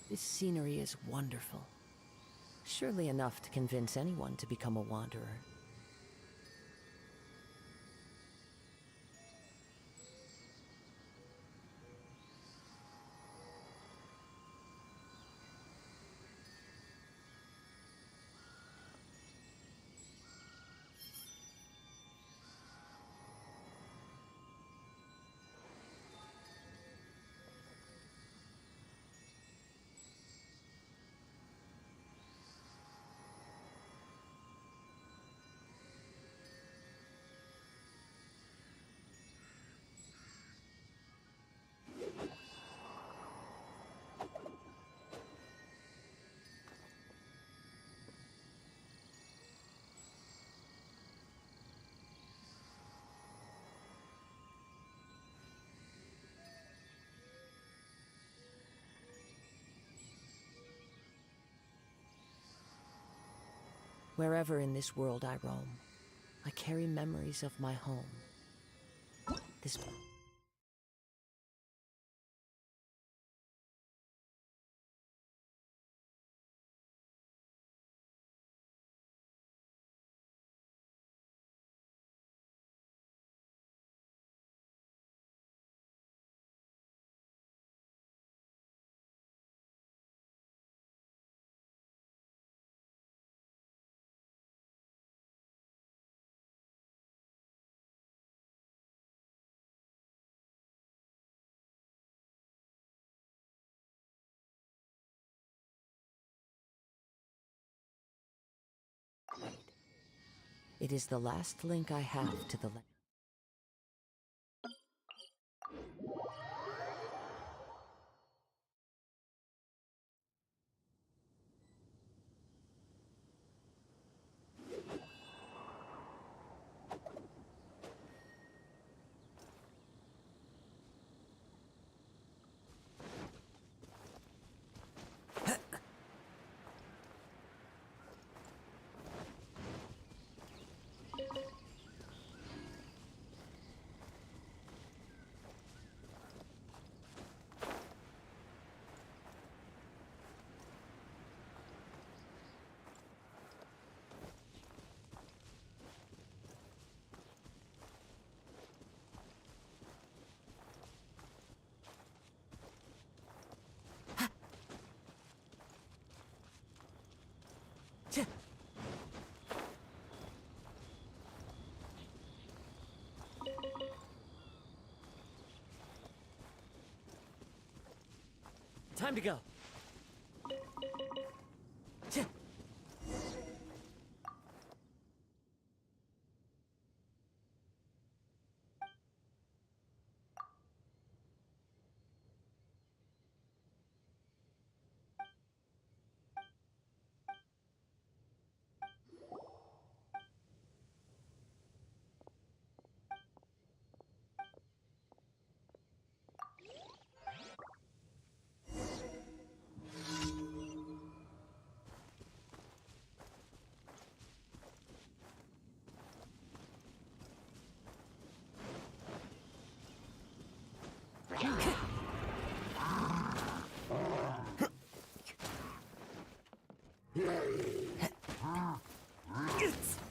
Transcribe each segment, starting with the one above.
This scenery is wonderful. Surely enough to convince anyone to become a wanderer. Wherever in this world I roam, I carry memories of my home. This... It is the last link I have to the land. Time to go.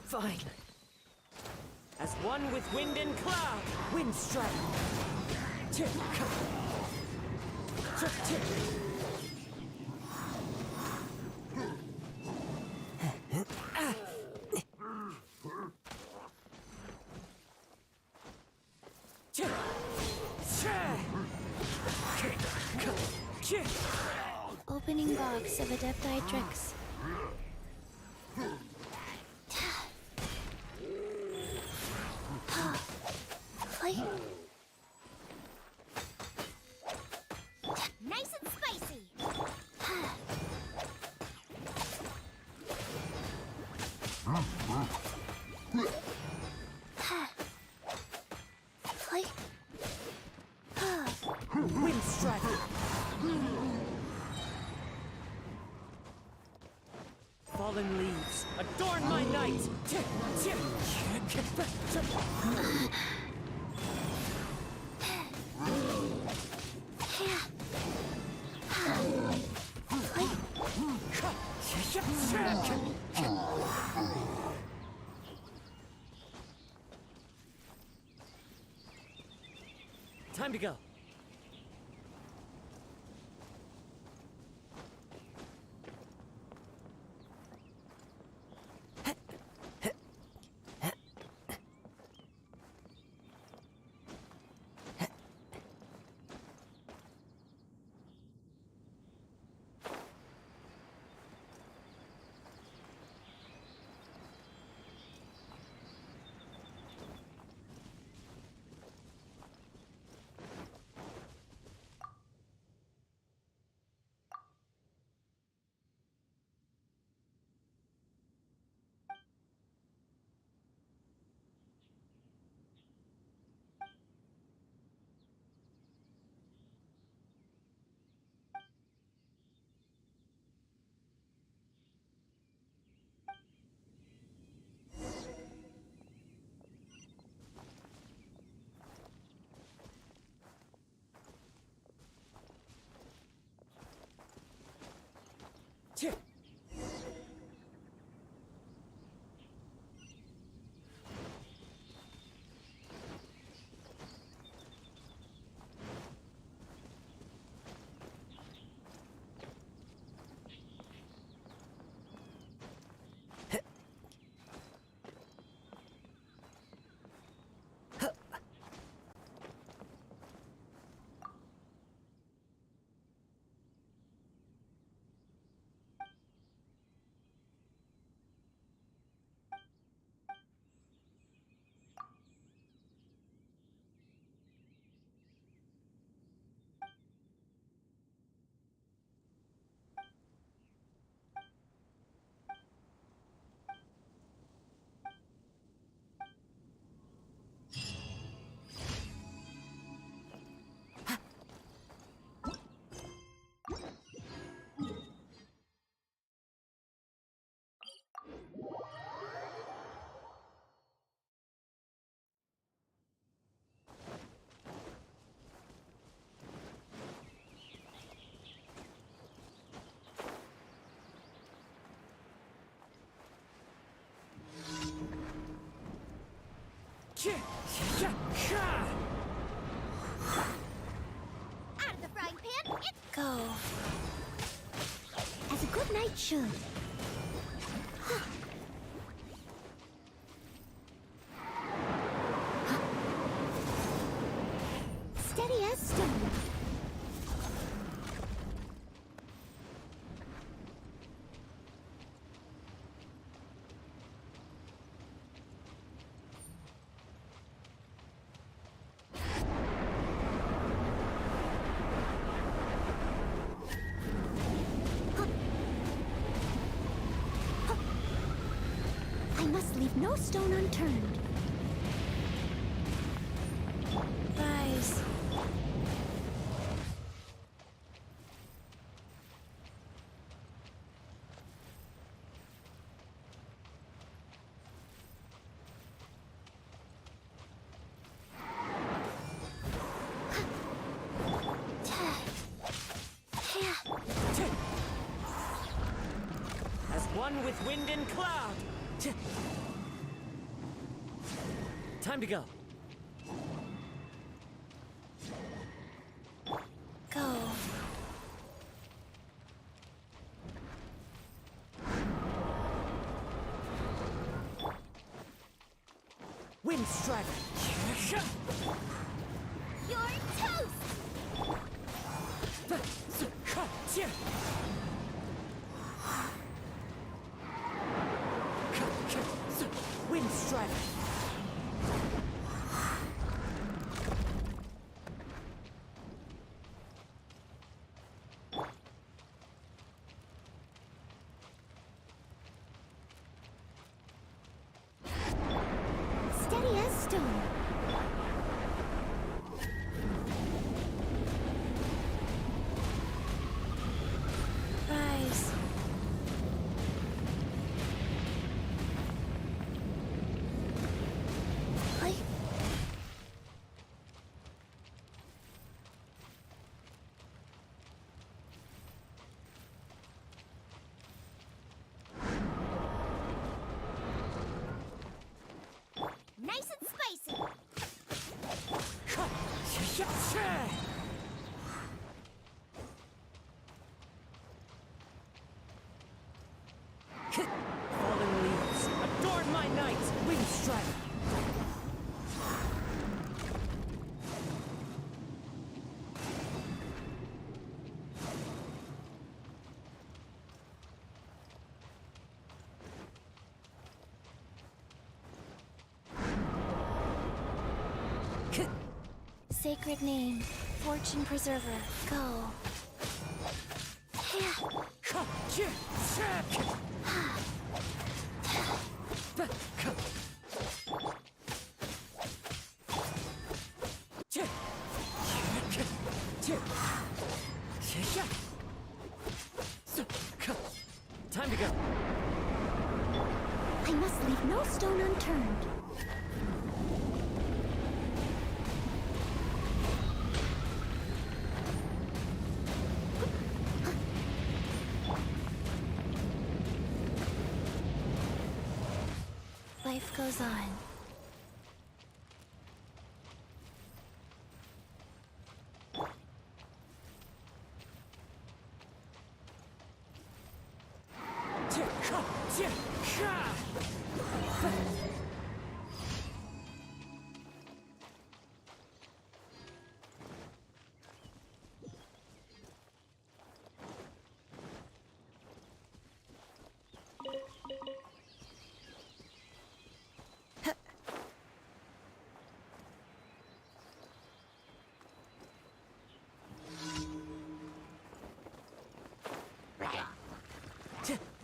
Fine. As one with wind and cloud, wind strike. Opening box of Adepti tricks. Nice and spicy. Wind strike. Fallen leaves, adorn my night! Time to go. Out of the frying pan, it's Go. As a good knight should. Steady as stone. I must leave no stone unturned. Rise. As one with wind and cloud. Time to go. Go. Wind strider. your toast! Wind strider. Steady as stone. sacred name, Fortune Preserver. Go. Time to go. I must leave no stone unturned. Life goes on.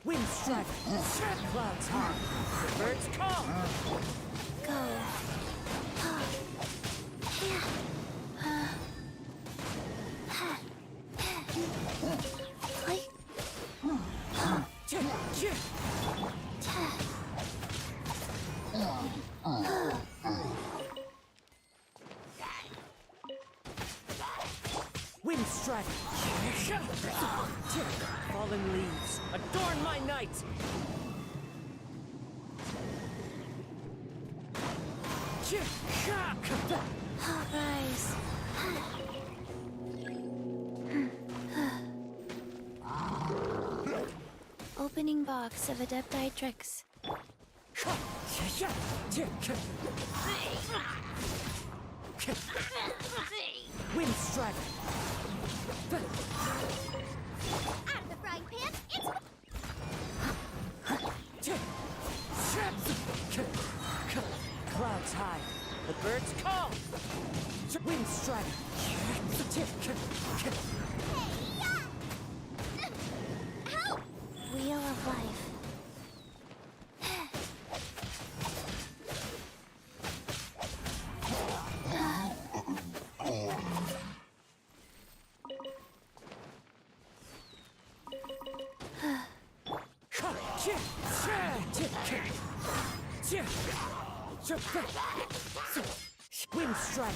Wind strike, clouds high, the birds call. Go. Wind strike, fallen leaves, adorn my night. Rise. Opening box of Adepti tricks. Wind strike. Out of the frying pan, it's... Clouds high, the birds call. Wind strike. Help! Wheel of life. Wind strike.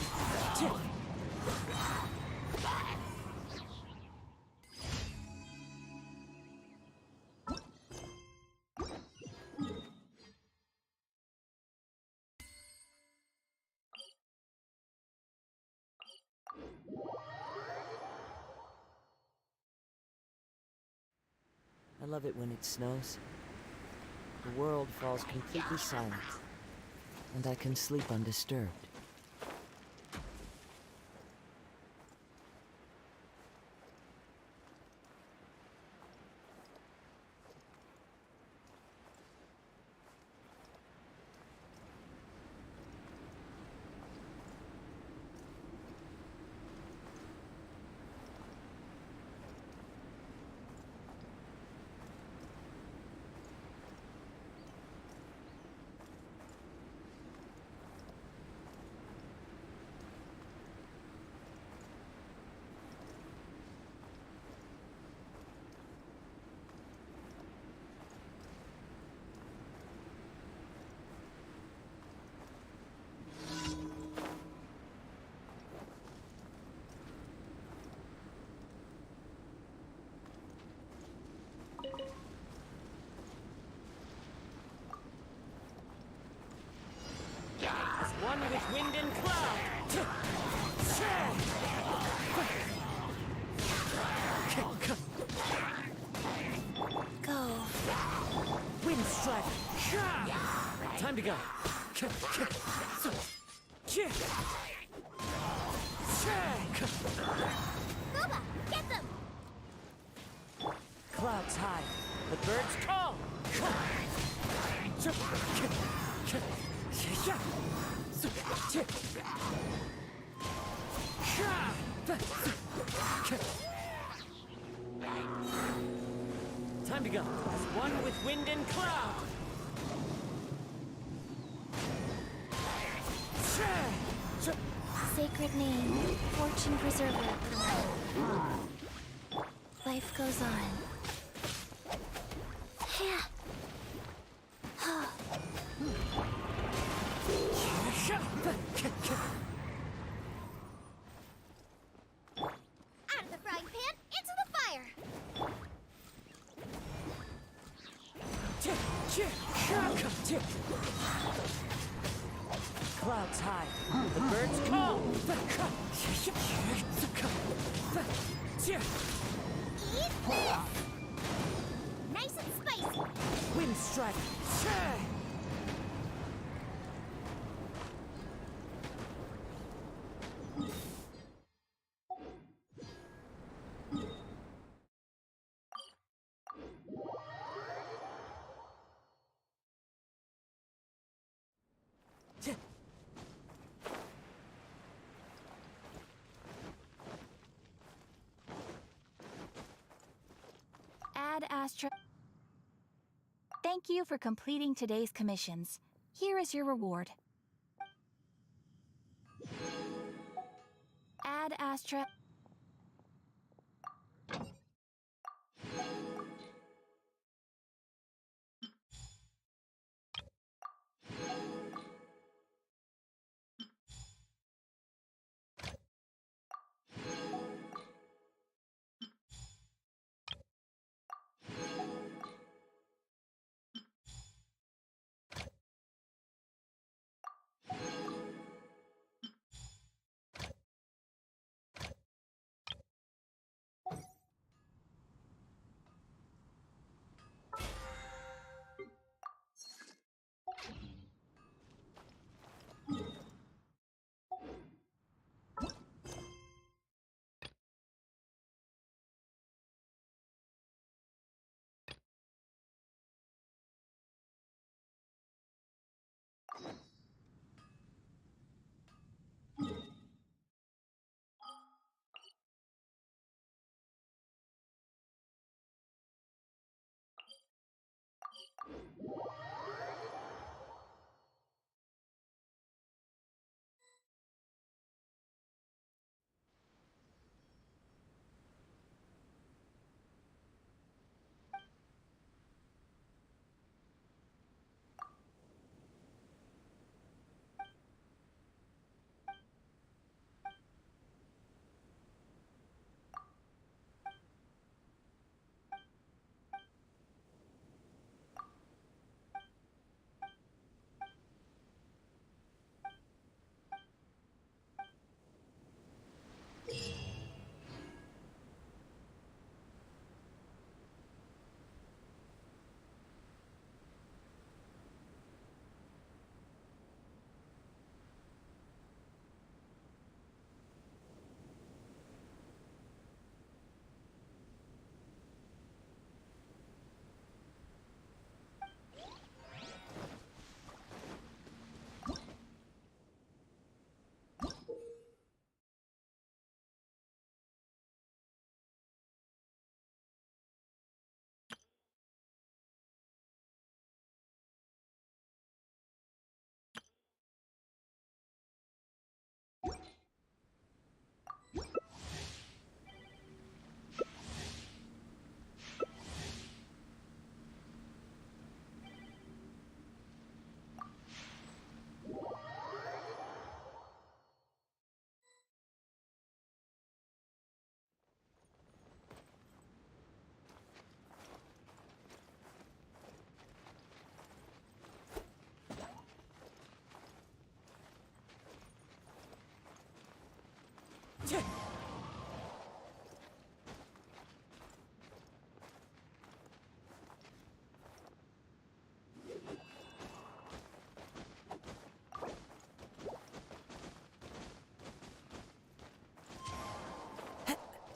I love it when it snows. The world falls completely silent, and I can sleep undisturbed. As one with wind and cloud. Go. Wind strike. Time to go. Booba, get them! Clouds high, the birds call. Time to go. As one with wind and cloud. Sacred name, fortune preserver. Life goes on. Yeah. Out of the frying pan, into the fire! Clouds high. The birds call. Eat this! Nice and spicy! Wind strike. Ad Astra. Thank you for completing today's commissions. Here is your reward. Ad Astra.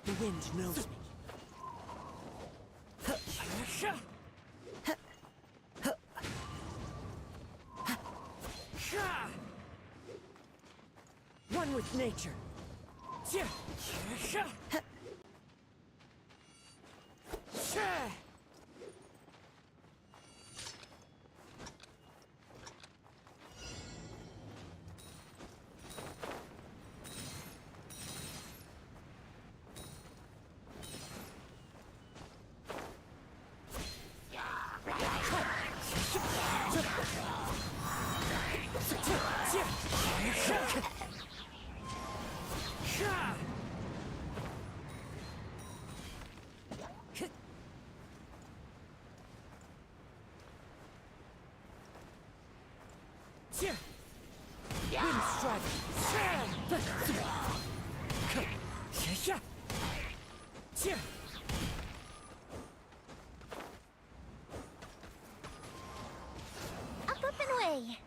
The wind knows me. One with nature. Wind strike. Up, up, and away.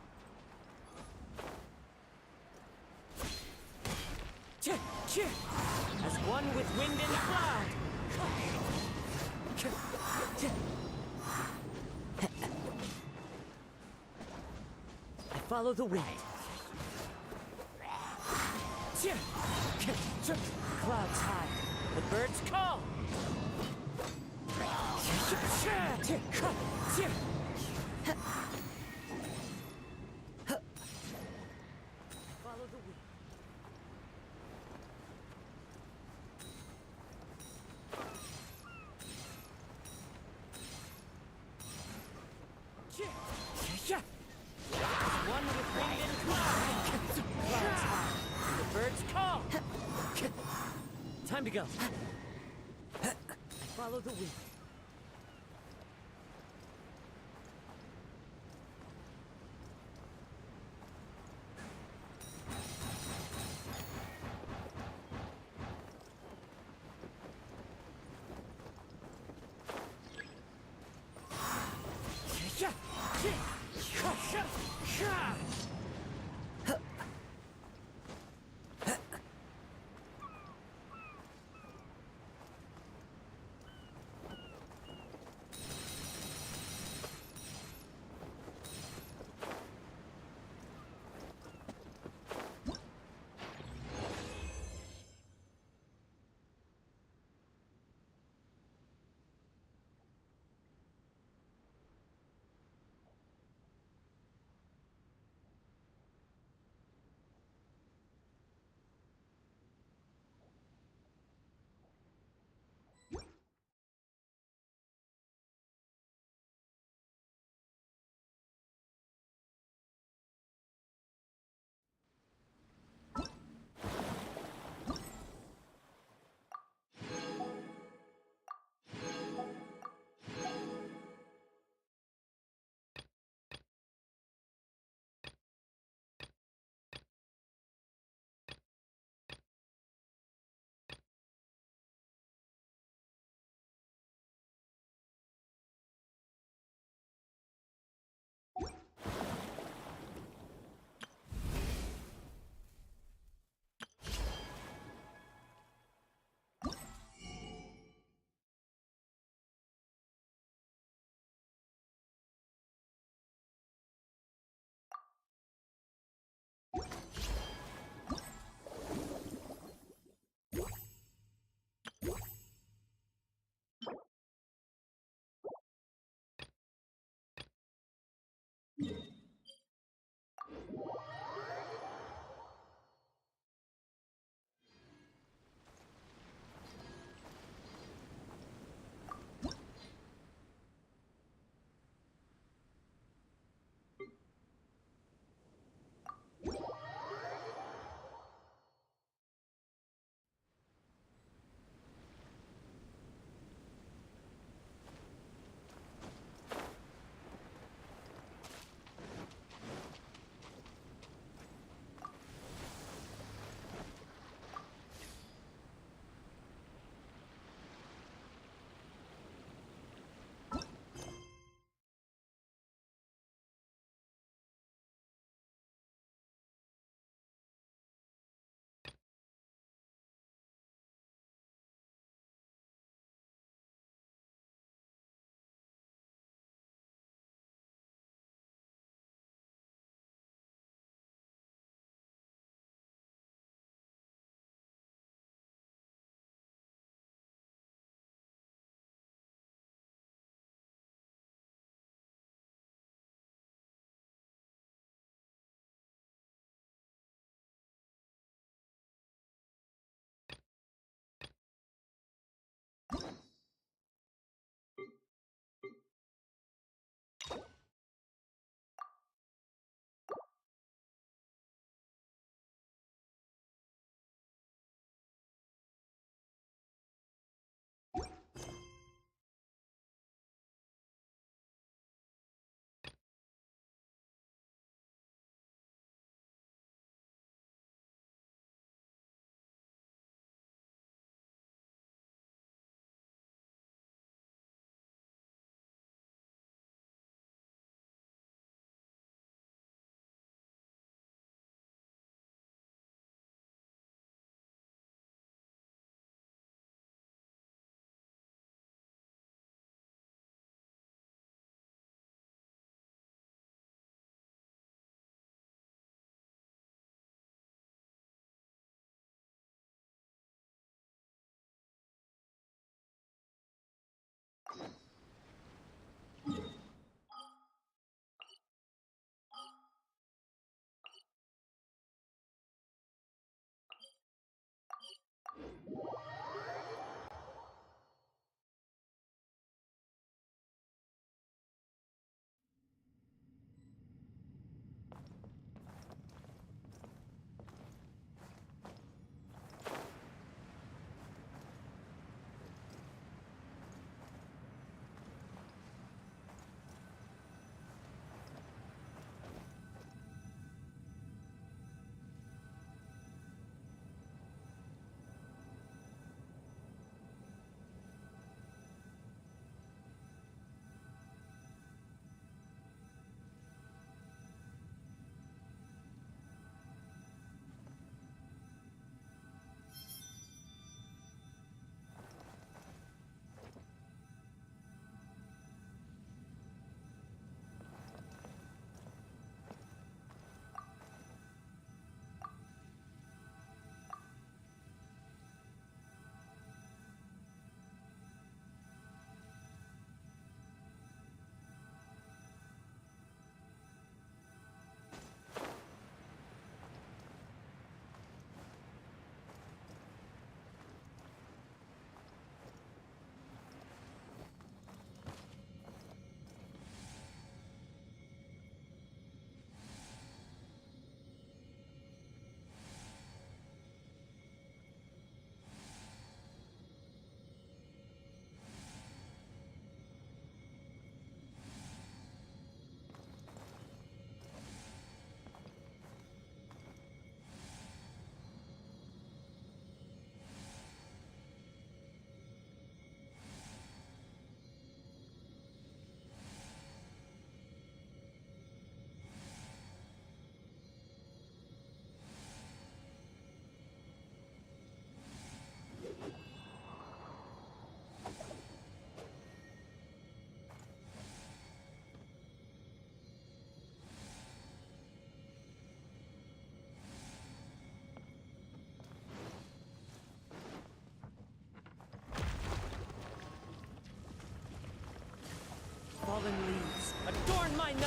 As one with wind and cloud. I follow the wind. Clouds high. The birds call. Follow the wind. One with wind and cloud. Clouds high. The birds call. Time to go. Follow the wind.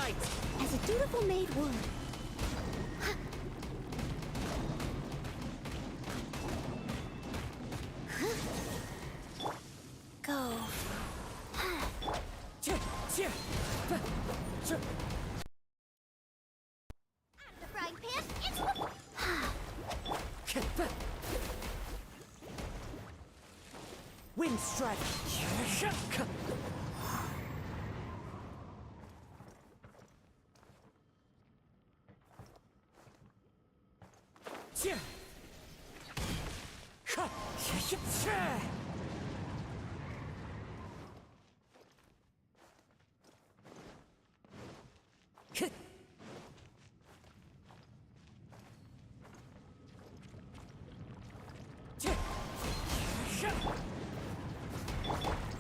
night! As a dutiful maid would. Go. Out of the frying pan, into the... Wind strike!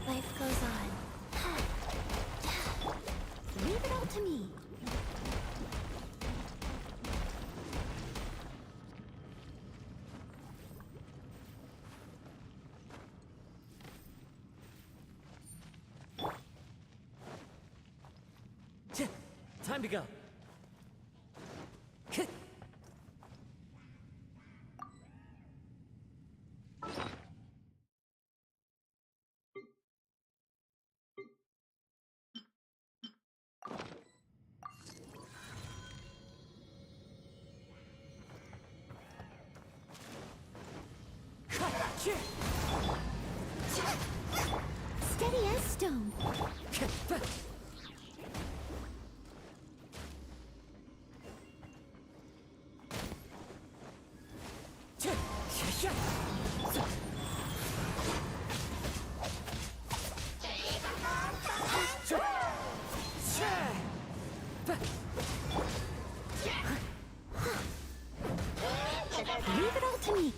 Life goes on. Leave it all to me. Time to go. Steady as stone. Leave it all to me.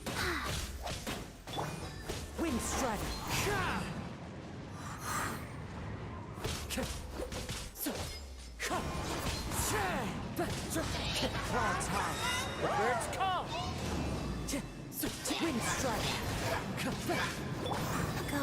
Wind strike! Clouds high! The birds call! Wind strike! Go.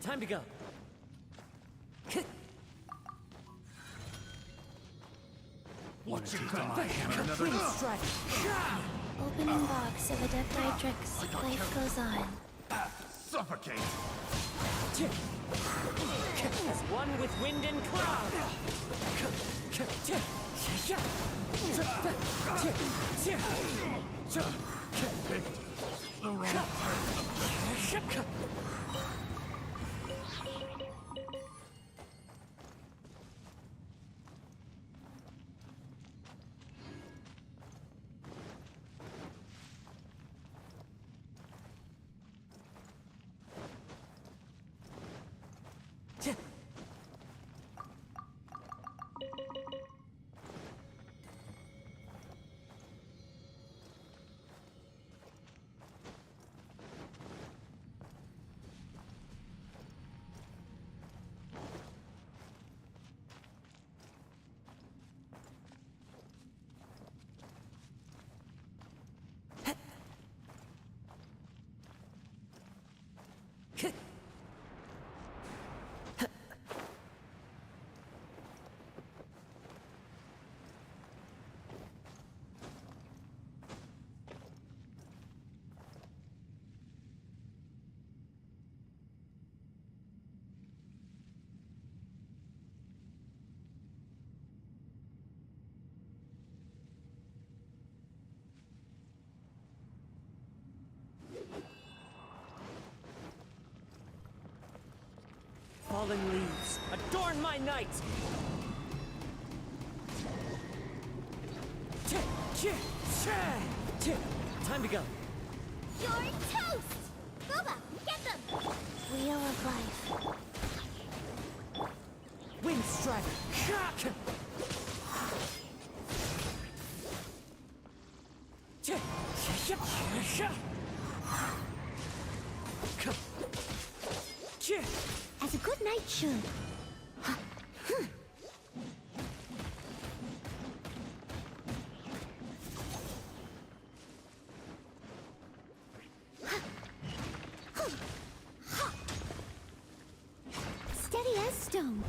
Time to go. Want to taste my hammer another? Wind strike! Opening box of adept Idrix. Life goes on. Suffocate! As one with wind and cloud! Fallen leaves, adorn my night! Time to go. You're toast! Boba, get them! Wheel of life. Wind strike! As a good knight should. Steady as stone.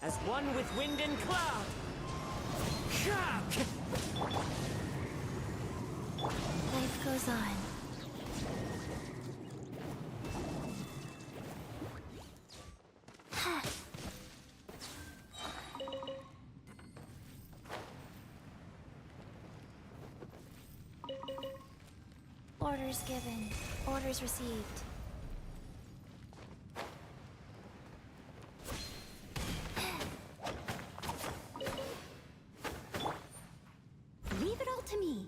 As one with wind and cloud. Life goes on. Orders given. Orders received. Leave it all to me.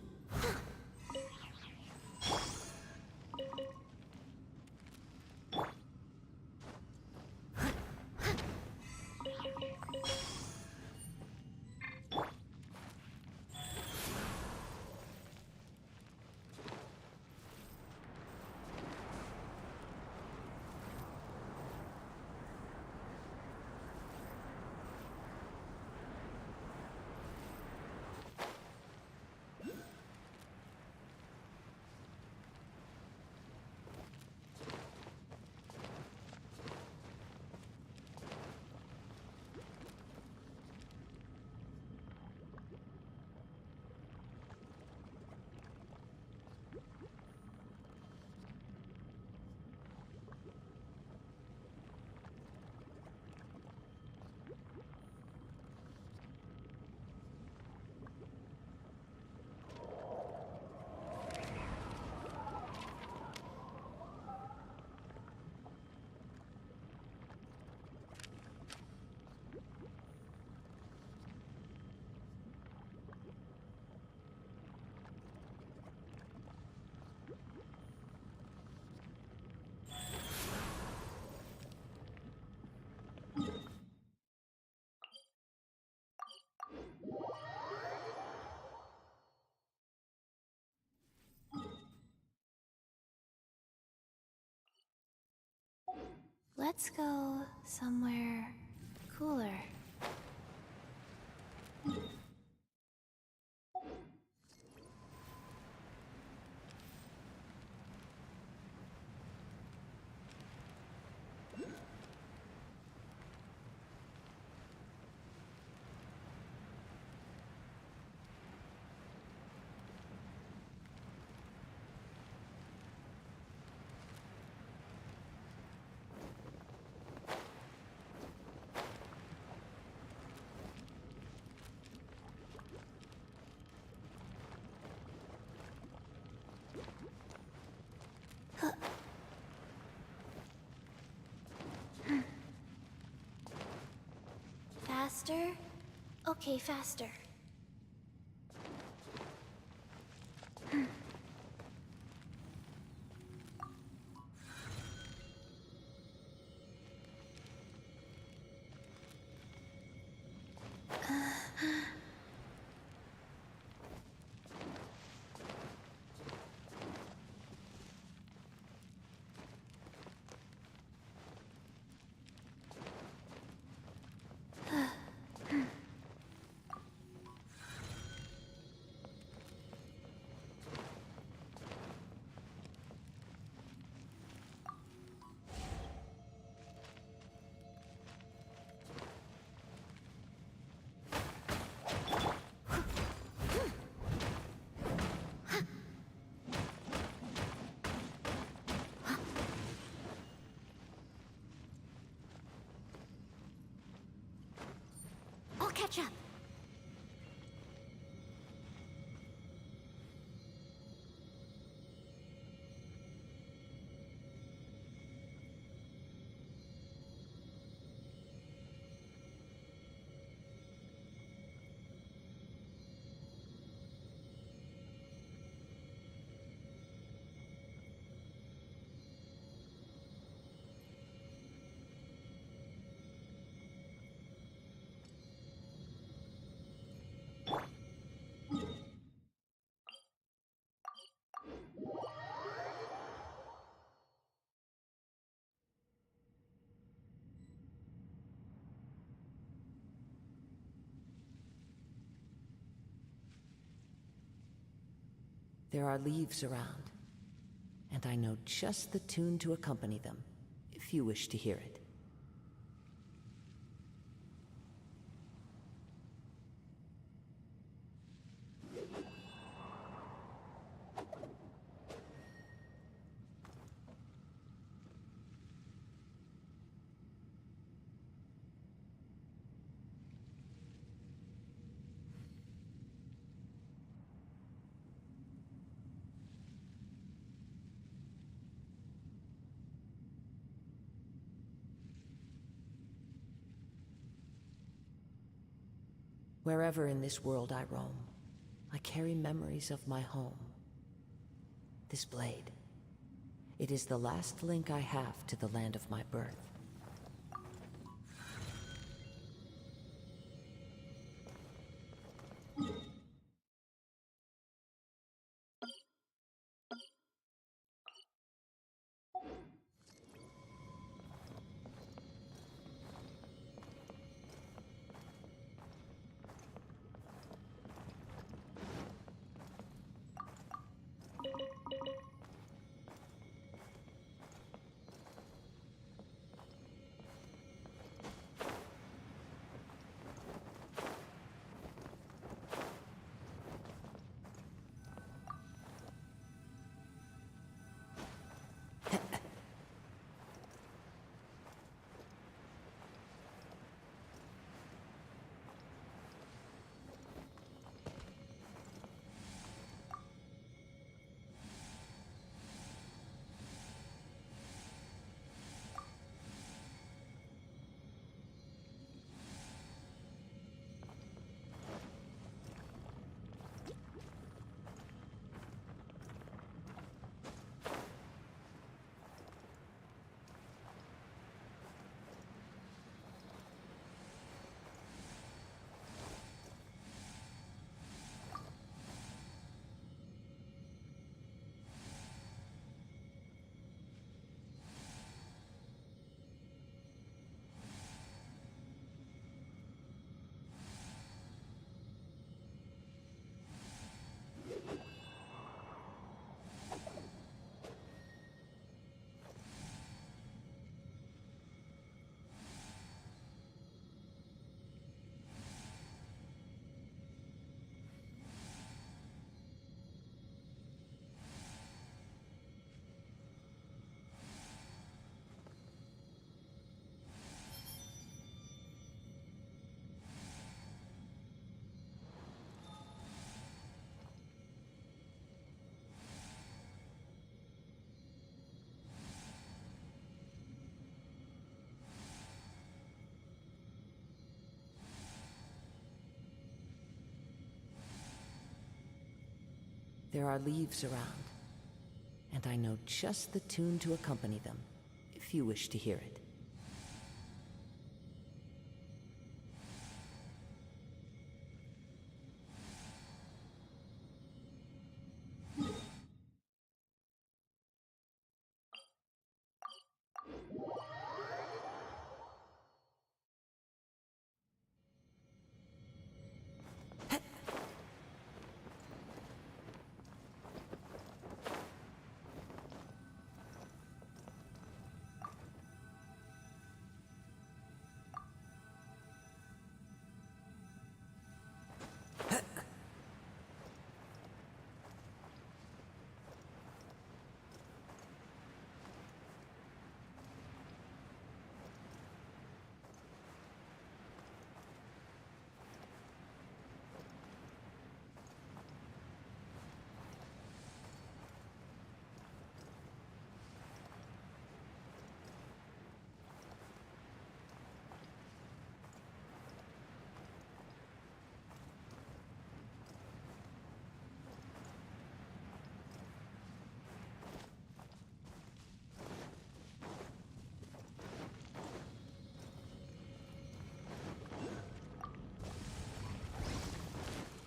Let's go somewhere cooler. Faster? Okay, faster. I'll catch up. There are leaves around, and I know just the tune to accompany them, if you wish to hear it. Wherever in this world I roam, I carry memories of my home. This blade, it is the last link I have to the land of my birth. There are leaves around, and I know just the tune to accompany them, if you wish to hear it.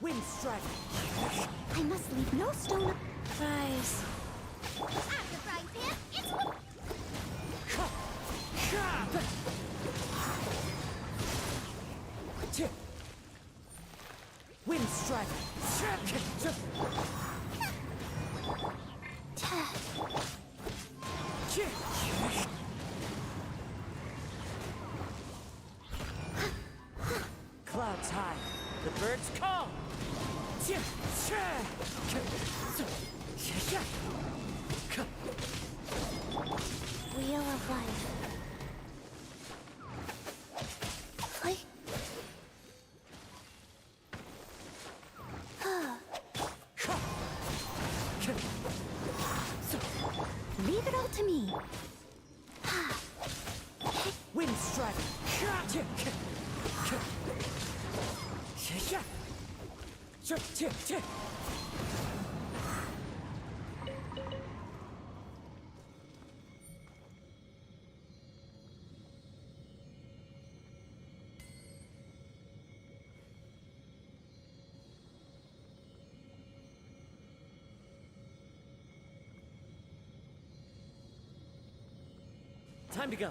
Windstrike! I must leave no stone. Fries. Out of the frying pan, it's... Windstrike! to me. Wind strike! Time to go.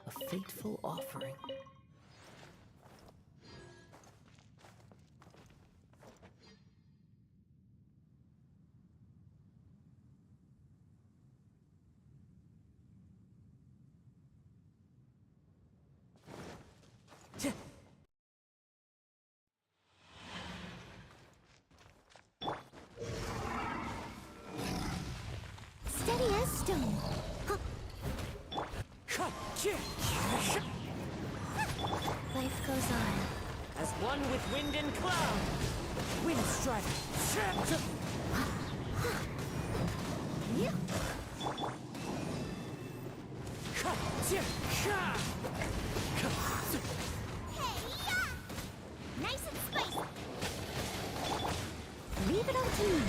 A fateful offering. Life goes on. As one with wind and cloud. Wind strike. Hey-ya! Nice and spicy. Leave it all to me.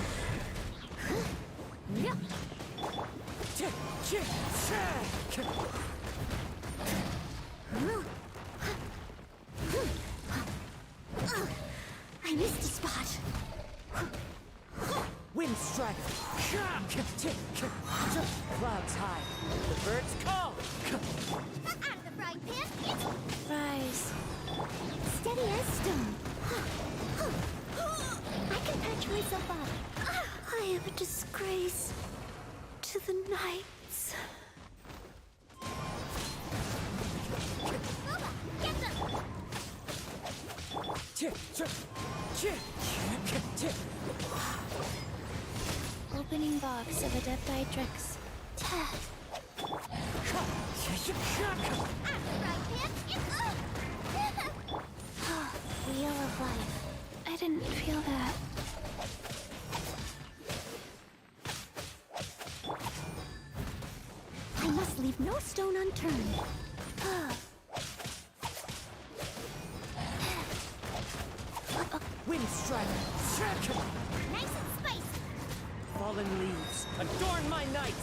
I missed a spot. Wind strike. Clouds high. The birds call. Out of the frying pan, it's Rise. Steady as stone. I can patch myself up. I am a disgrace to the knights. Booba. Get them. Opening box of Adepti-Trix. Out of the frying pan, it's Wheel of life. I didn't feel that. I must leave no stone unturned. Wind strike. nice and spicy. Fallen leaves. Adorn my night.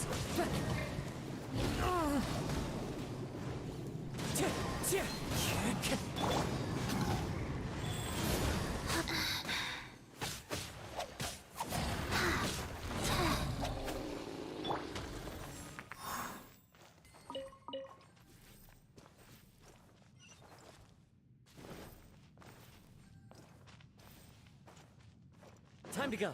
Time to go.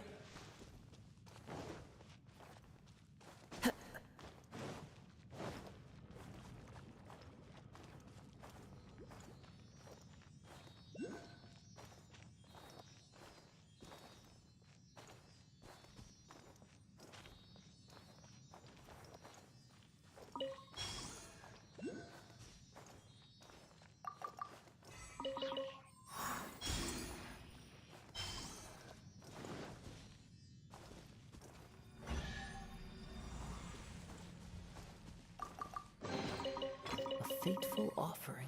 A fateful offering.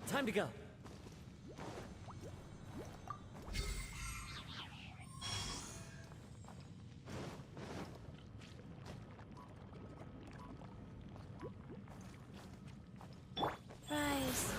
Time to go. Rise.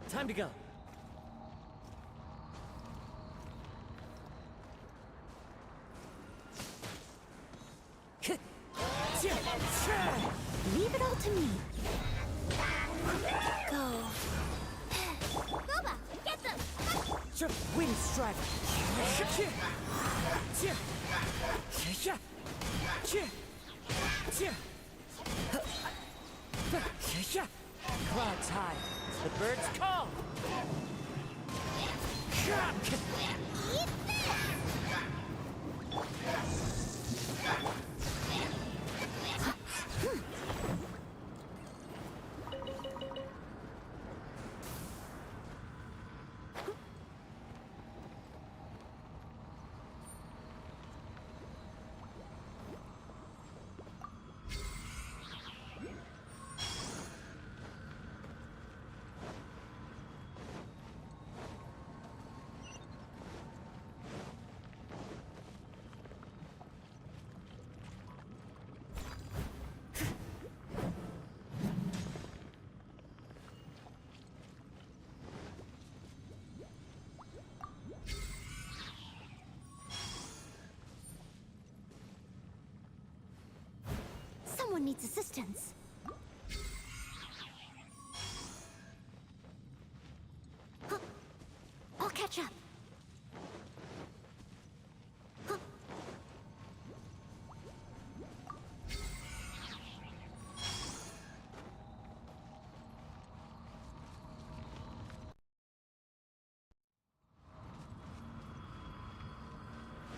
Time to go. Leave it all to me. Go. Boba, get them! Wind Strider. Clouds high. The birds call. Eat this! Someone needs assistance. Huh. I'll catch up. Huh.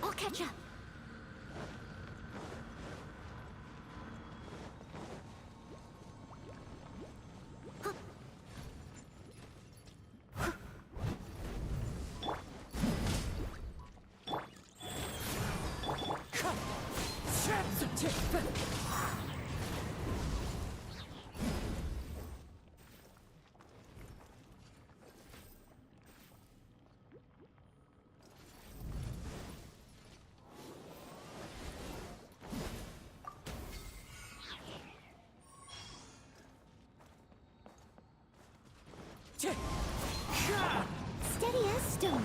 I'll catch up. Steady as stone.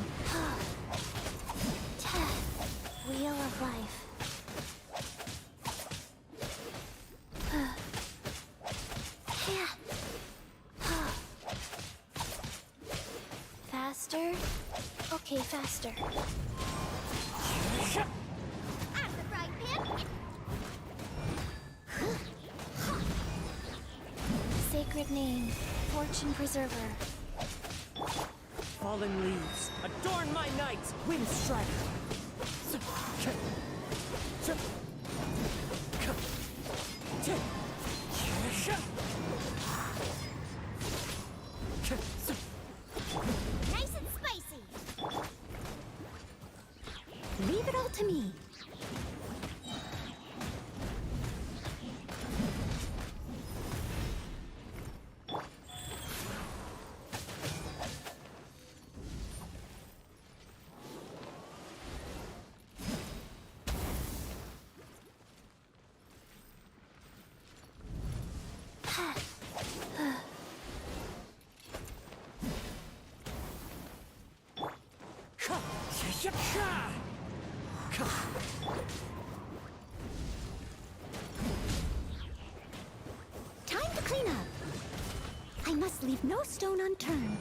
Wheel of life. Faster? Okay, faster. Out of the frying pan! Sacred name, fortune preserver. Fallen leaves, adorn my night, Wind Strider. Nice and spicy! Leave it all to me. Time to clean up. I must leave no stone unturned.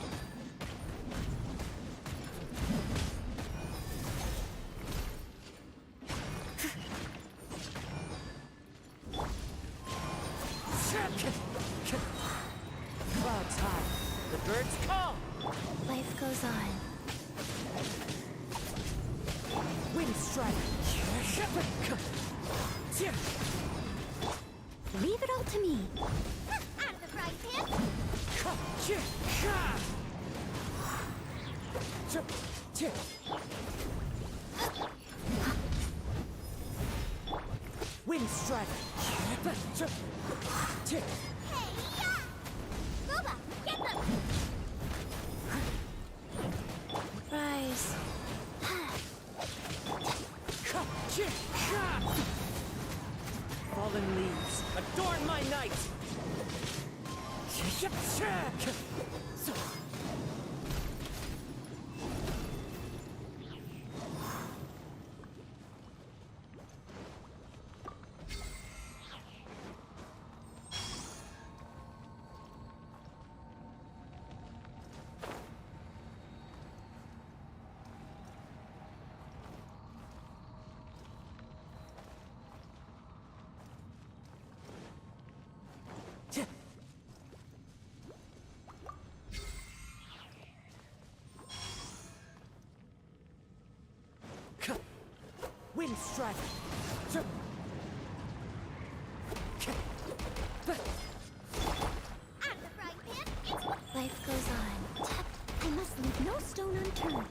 Clouds high. The birds call. Life goes on. Wind strike. Leave it all to me. Out of the frying pan. Wind strike. Hey, yeah! Boba, get them! Rise. Fallen leaves, adorn my night! Wind strike. Out of the frying pan. It's Life goes on. I must leave no stone unturned.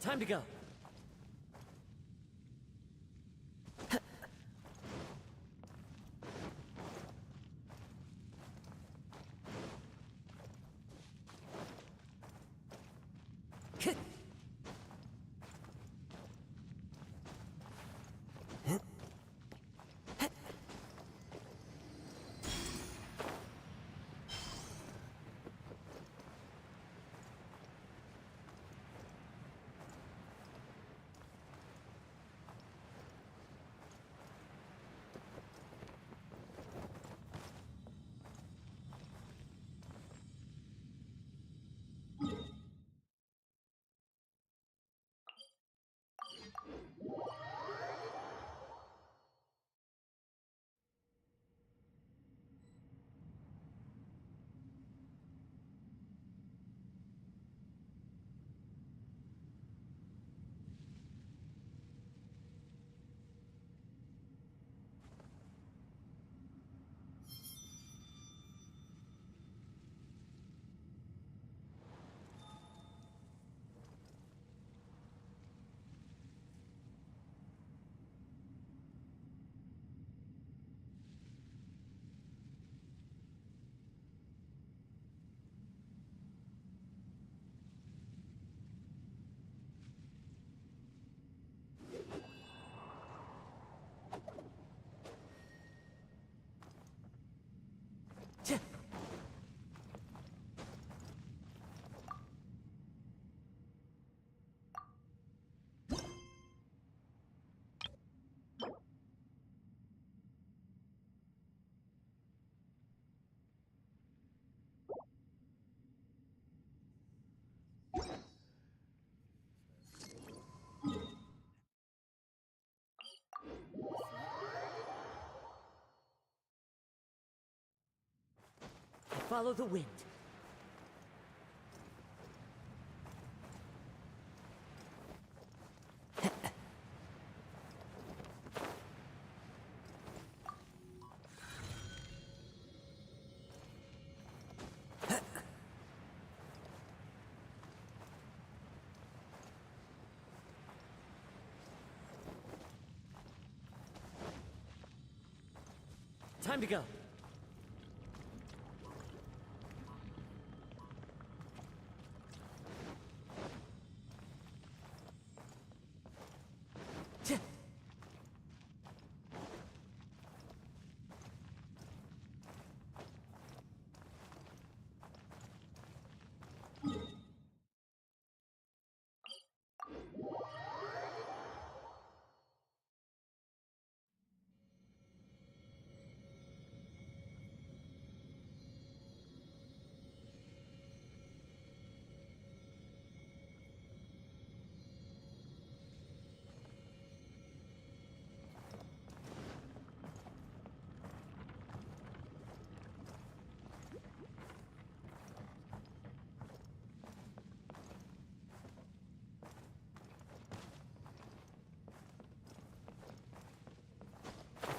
Time to go. follow the wind. Time to go.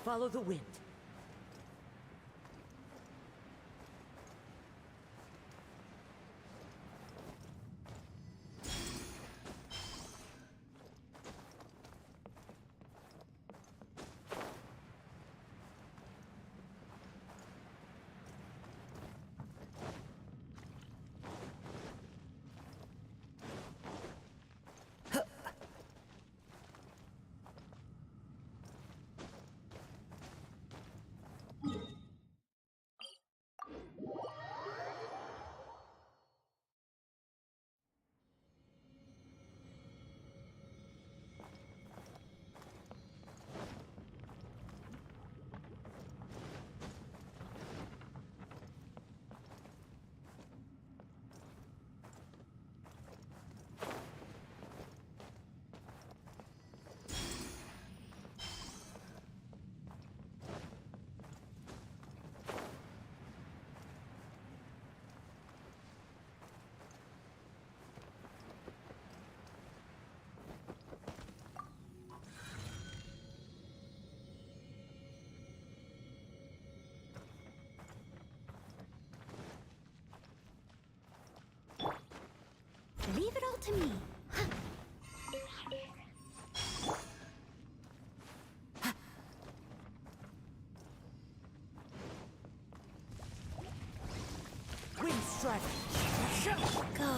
Follow the wind. Leave it all to me. Wind strike. Go.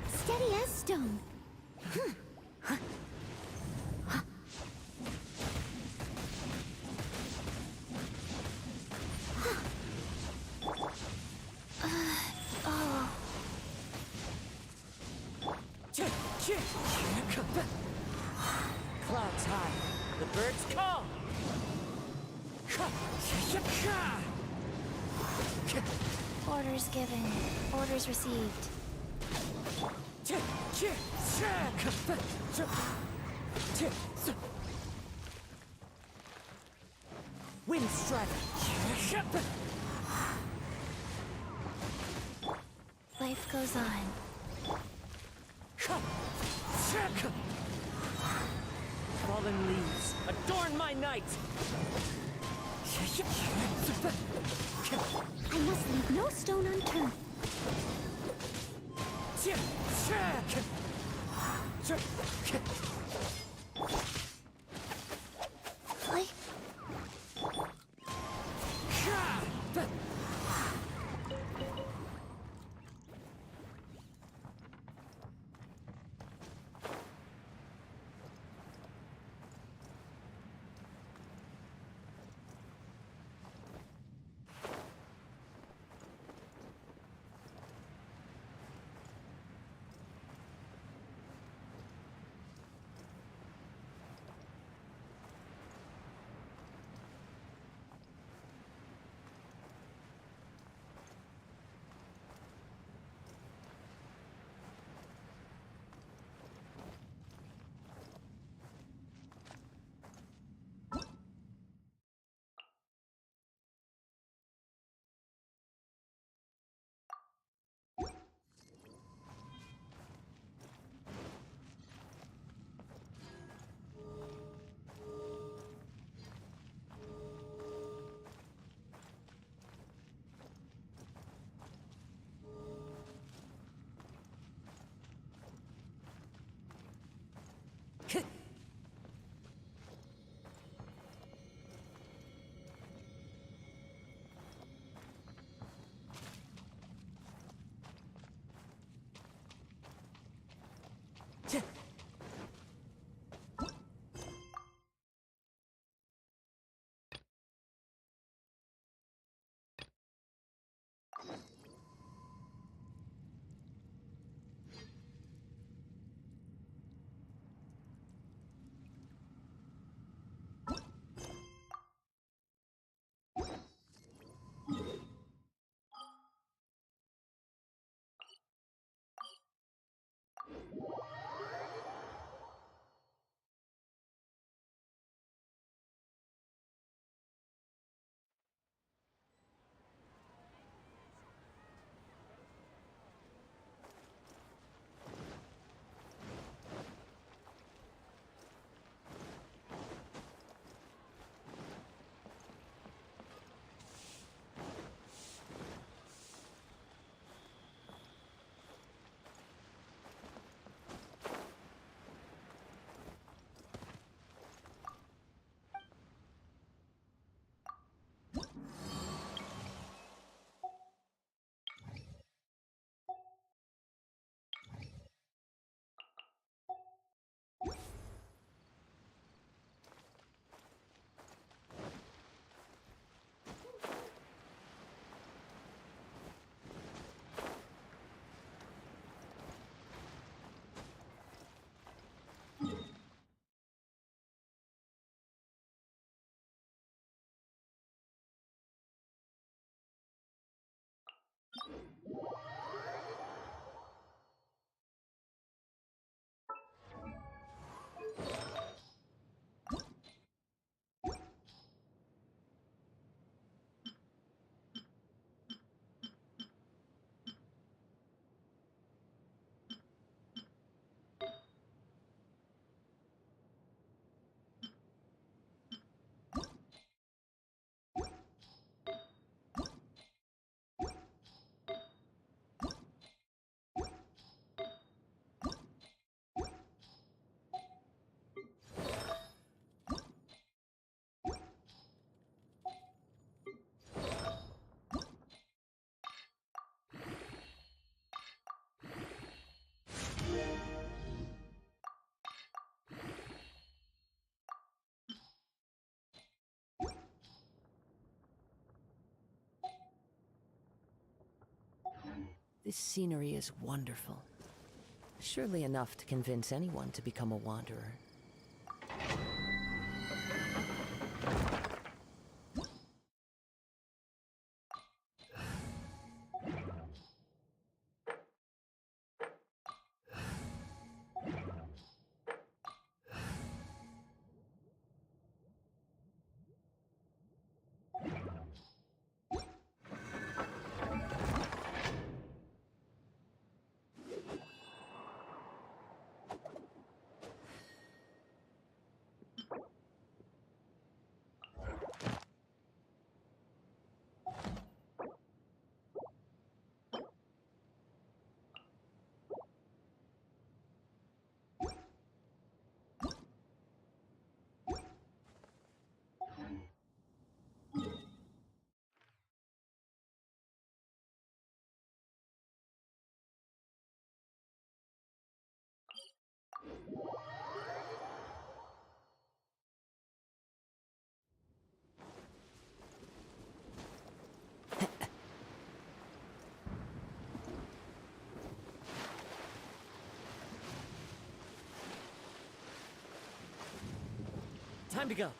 Steady as stone. Clouds high. The birds call. Orders given. Orders received. Wind strike. Life goes on. Fallen leaves adorn my night. I must leave no stone unturned. Like This scenery is wonderful. Surely enough to convince anyone to become a wanderer. Time to go.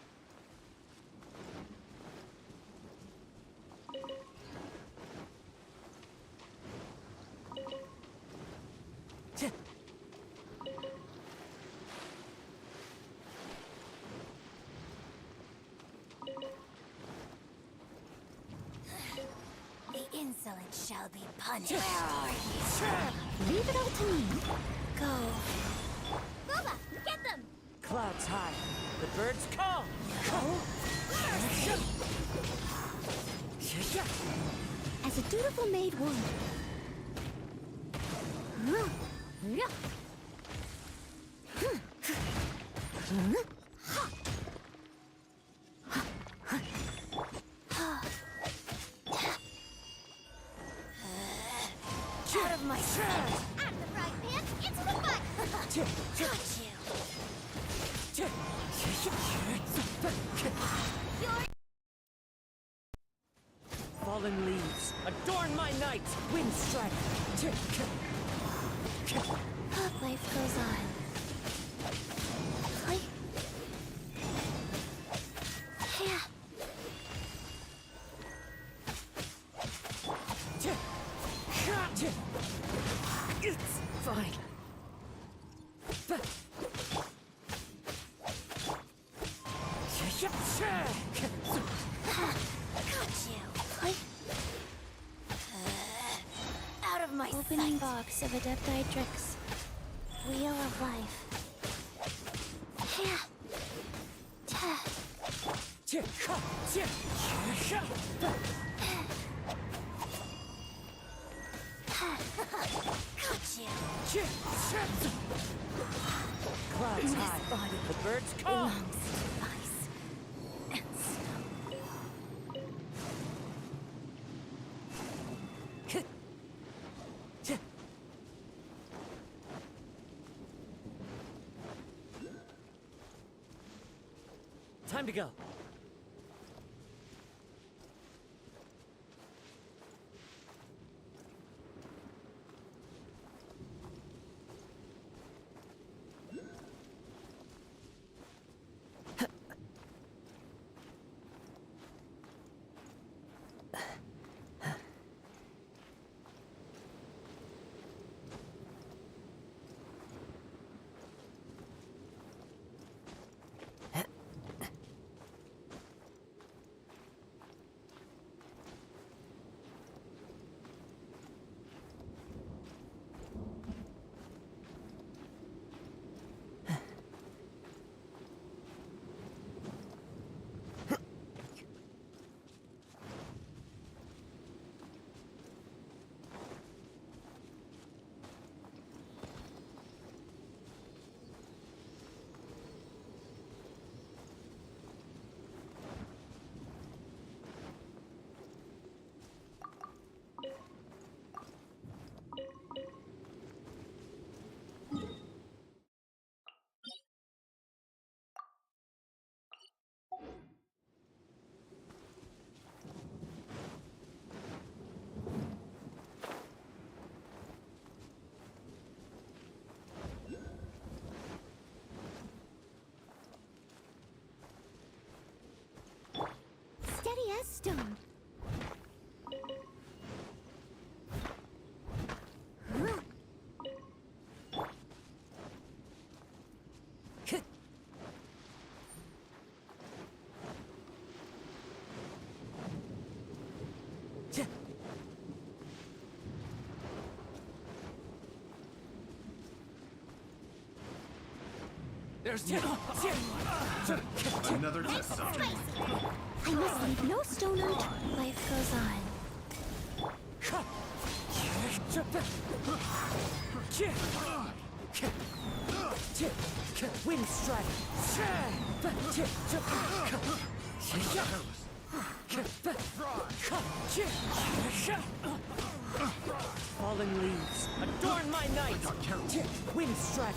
The insolent shall be punished. Where are you? Leave it all to me. Go. Boba, get them! Clouds high. The birds call. As a dutiful maid would. Out of the frying pan, into the fire! Got you. Fallen leaves, adorn my night! Wind strike! Life goes on. Hi. Yeah. It's fine. Got you. Hi. Out of my Opening sight. box of Adeptidrix. Wheel of life. Yeah. Ta. Got you. Clouds high, the birds call. Belongs to ice and snow. Time to go. Steady as stone. There's another test subject. I must leave no stone unturned. Life goes on. Wind strike! Fallen leaves, adorn my night! Wind strike!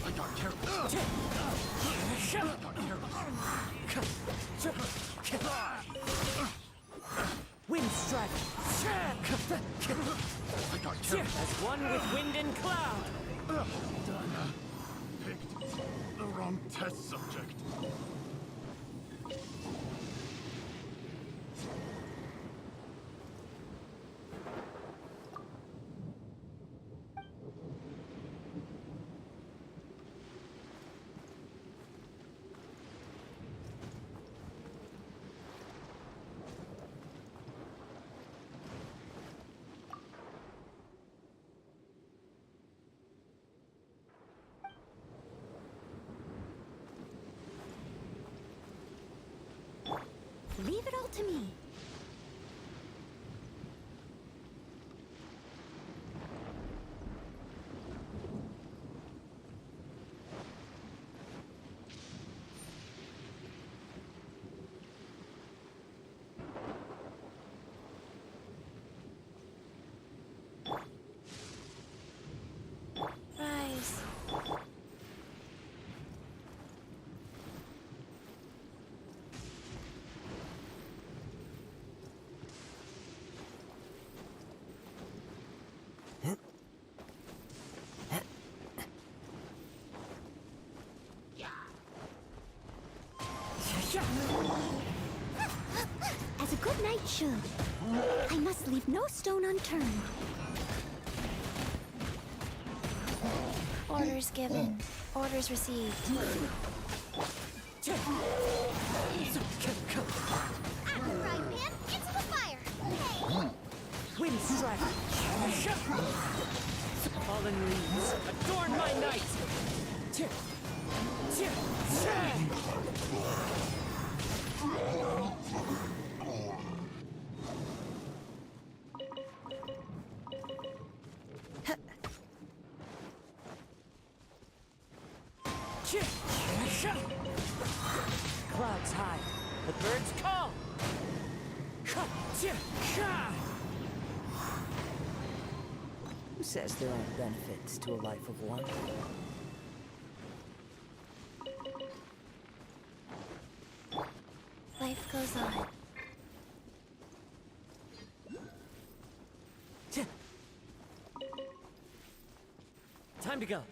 I got careless. Wind strike! I got careless. As one with wind and cloud! Done. Picked the wrong test subject. Leave it all to me. Knight should. I must leave no stone unturned. Orders given. Orders received. Out of the frying pan, into the fire! Hey! Wind strike! Fallen leaves, adorn my night! Clouds high, the birds call! Who says there aren't benefits to a life of one? Life goes on. Time to go.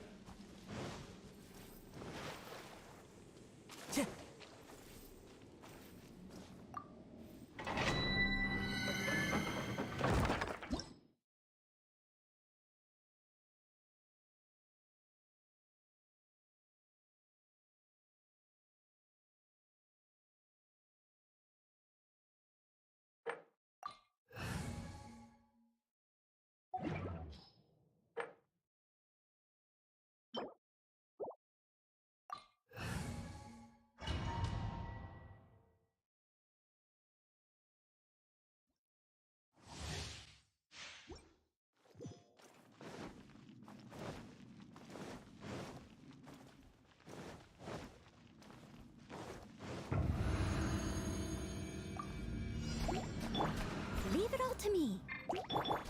Leave it all to me.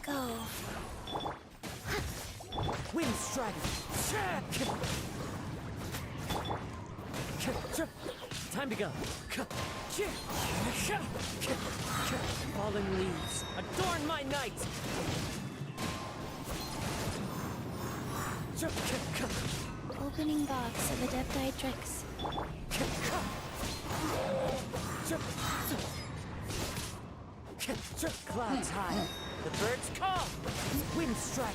Go. Wind strike! Time to go. Fallen leaves, adorn my night! Opening box of Adepti tricks. Clouds high, the birds call! Wind strike!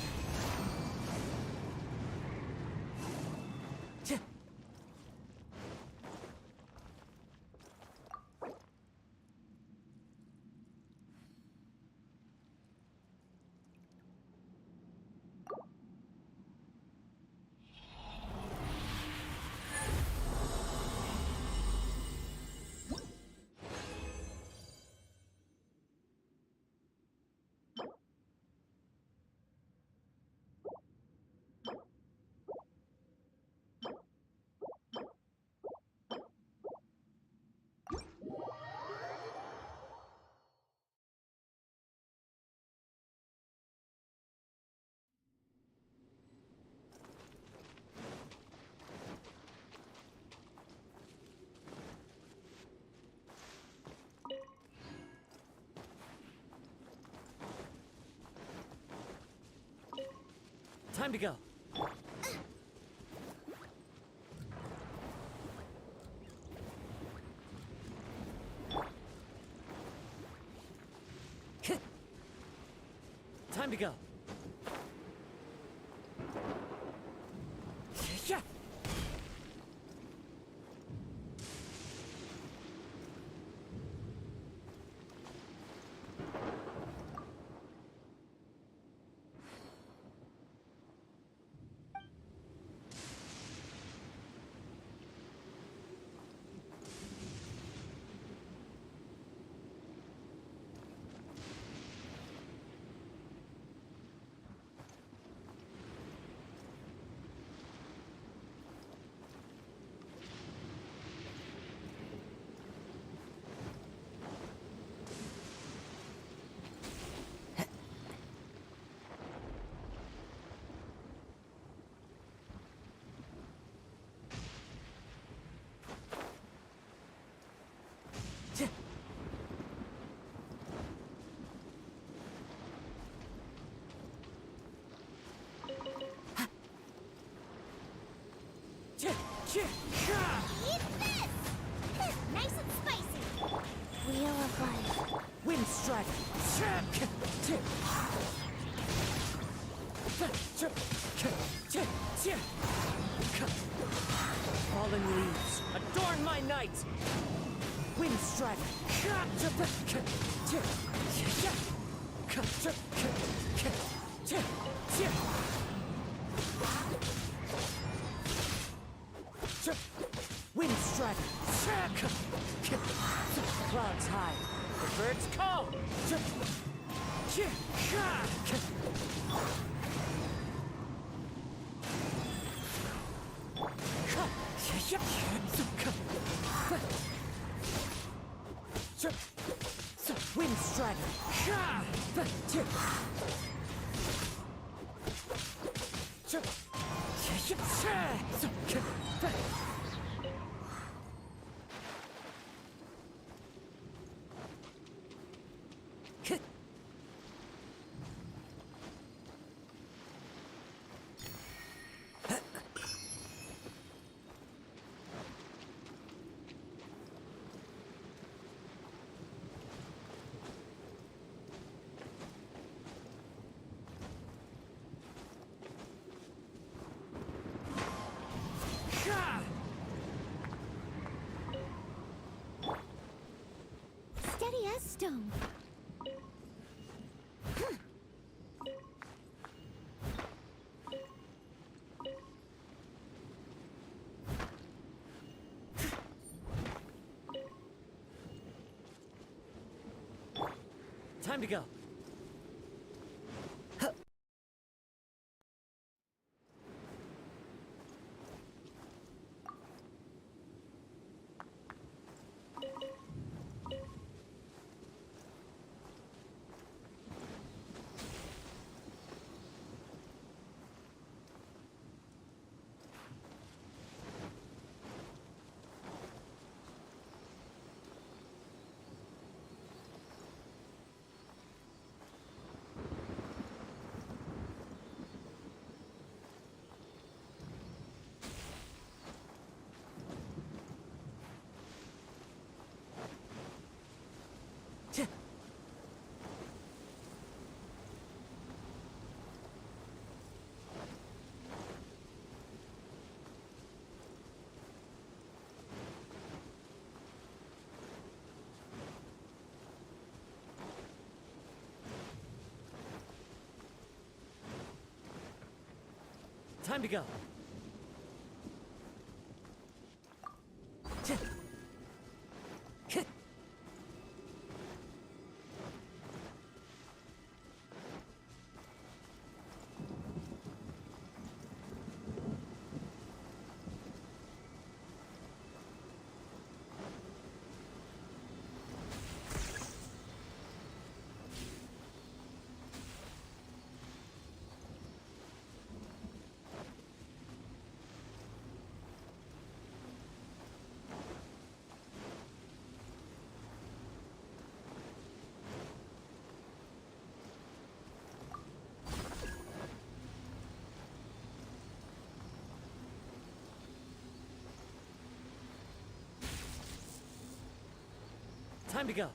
Time to go. Time to go. Yeah. wheel of life. Wind strike! Fallen leaves, adorn my night! Wind strike! Wind strike! Clouds high, the birds call! Wind strike! Steady as stone. Time to go. Time to go. Time to go.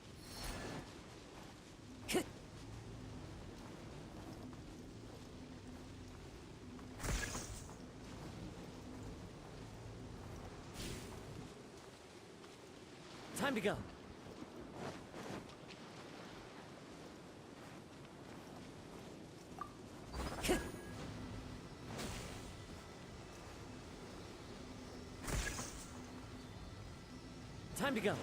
Time to go. Time to go.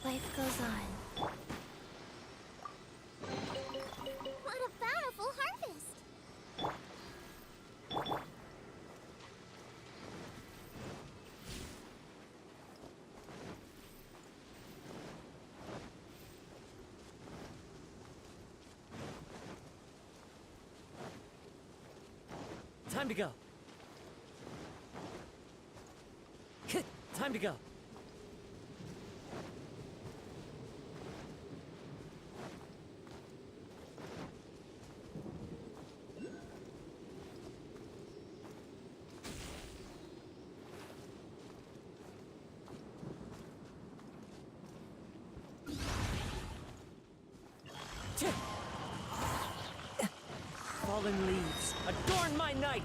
Life goes on. What a bountiful harvest! Time to go. Time to go. Fallen leaves, adorn my night!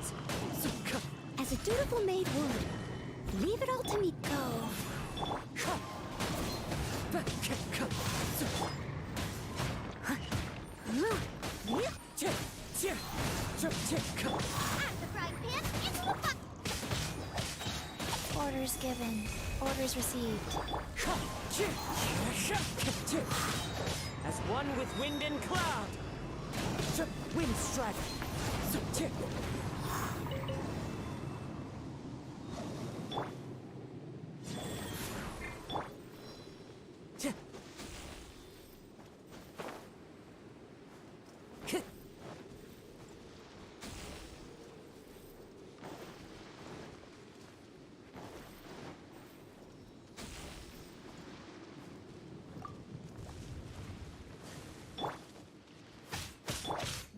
As a dutiful maid would, leave it all to me. Go. Out of the frying pan, into the pot! Orders given. Orders received. As one with wind and cloud! Wind strike!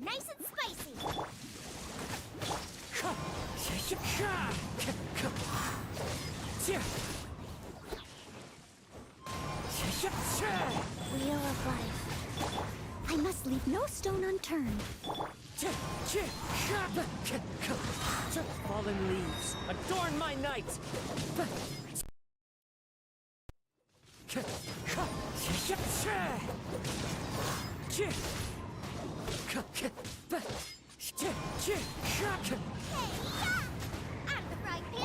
Nice and spicy! Wheel of life. I must leave no stone unturned. Fallen leaves, adorn my night! Out of the frying pan,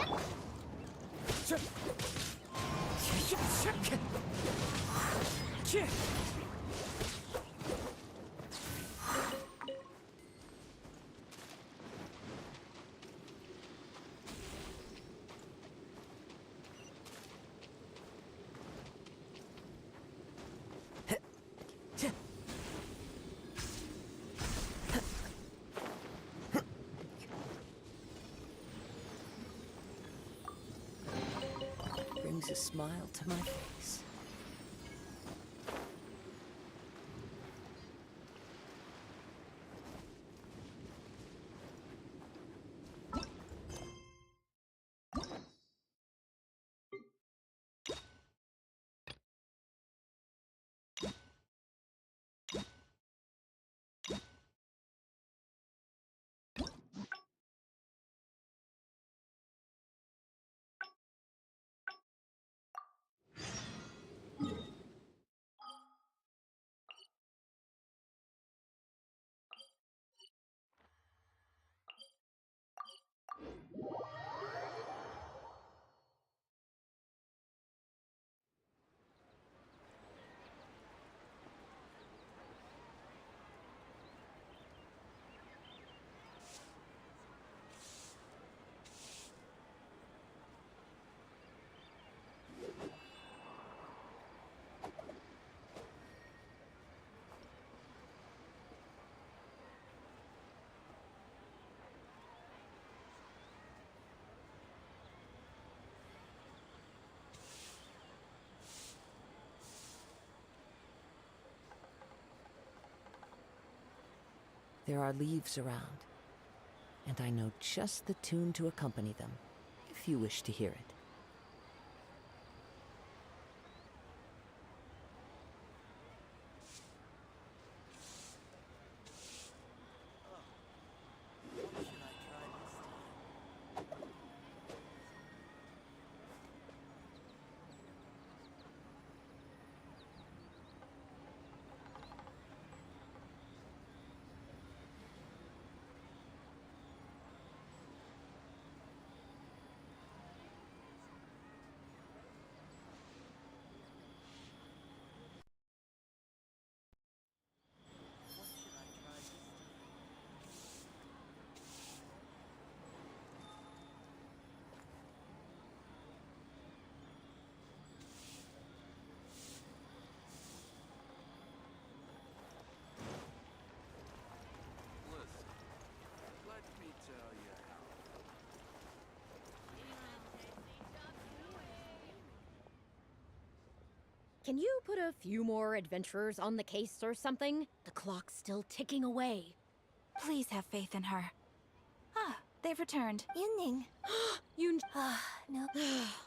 Brings a smile to my face. There are leaves around, and I know just the tune to accompany them, if you wish to hear it. Can you put a few more adventurers on the case or something? The clock's still ticking away. Please have faith in her. Ah, they've returned. Yunning. You... No.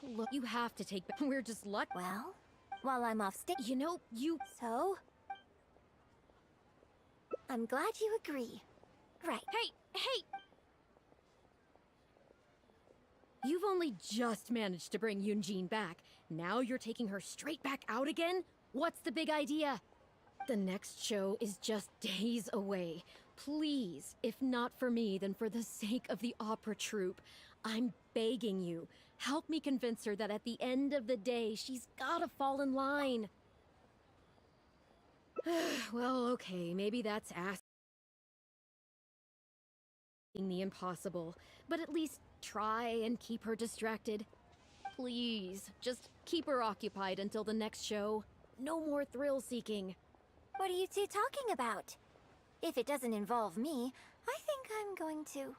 Look, you have to take... We're just lucky. Well, while I'm off stage... You know, you... So? I'm glad you agree. Right. Hey! You've only just managed to bring Yunjin back. Now you're taking her straight back out again? What's the big idea? The next show is just days away. Please, if not for me, then for the sake of the opera troupe, I'm begging you, help me convince her that at the end of the day, she's gotta fall in line. Well, okay, maybe that's asking the impossible, but at least try and keep her distracted. Please, just keep her occupied until the next show. No more thrill-seeking. What are you two talking about? If it doesn't involve me, I think I'm going to...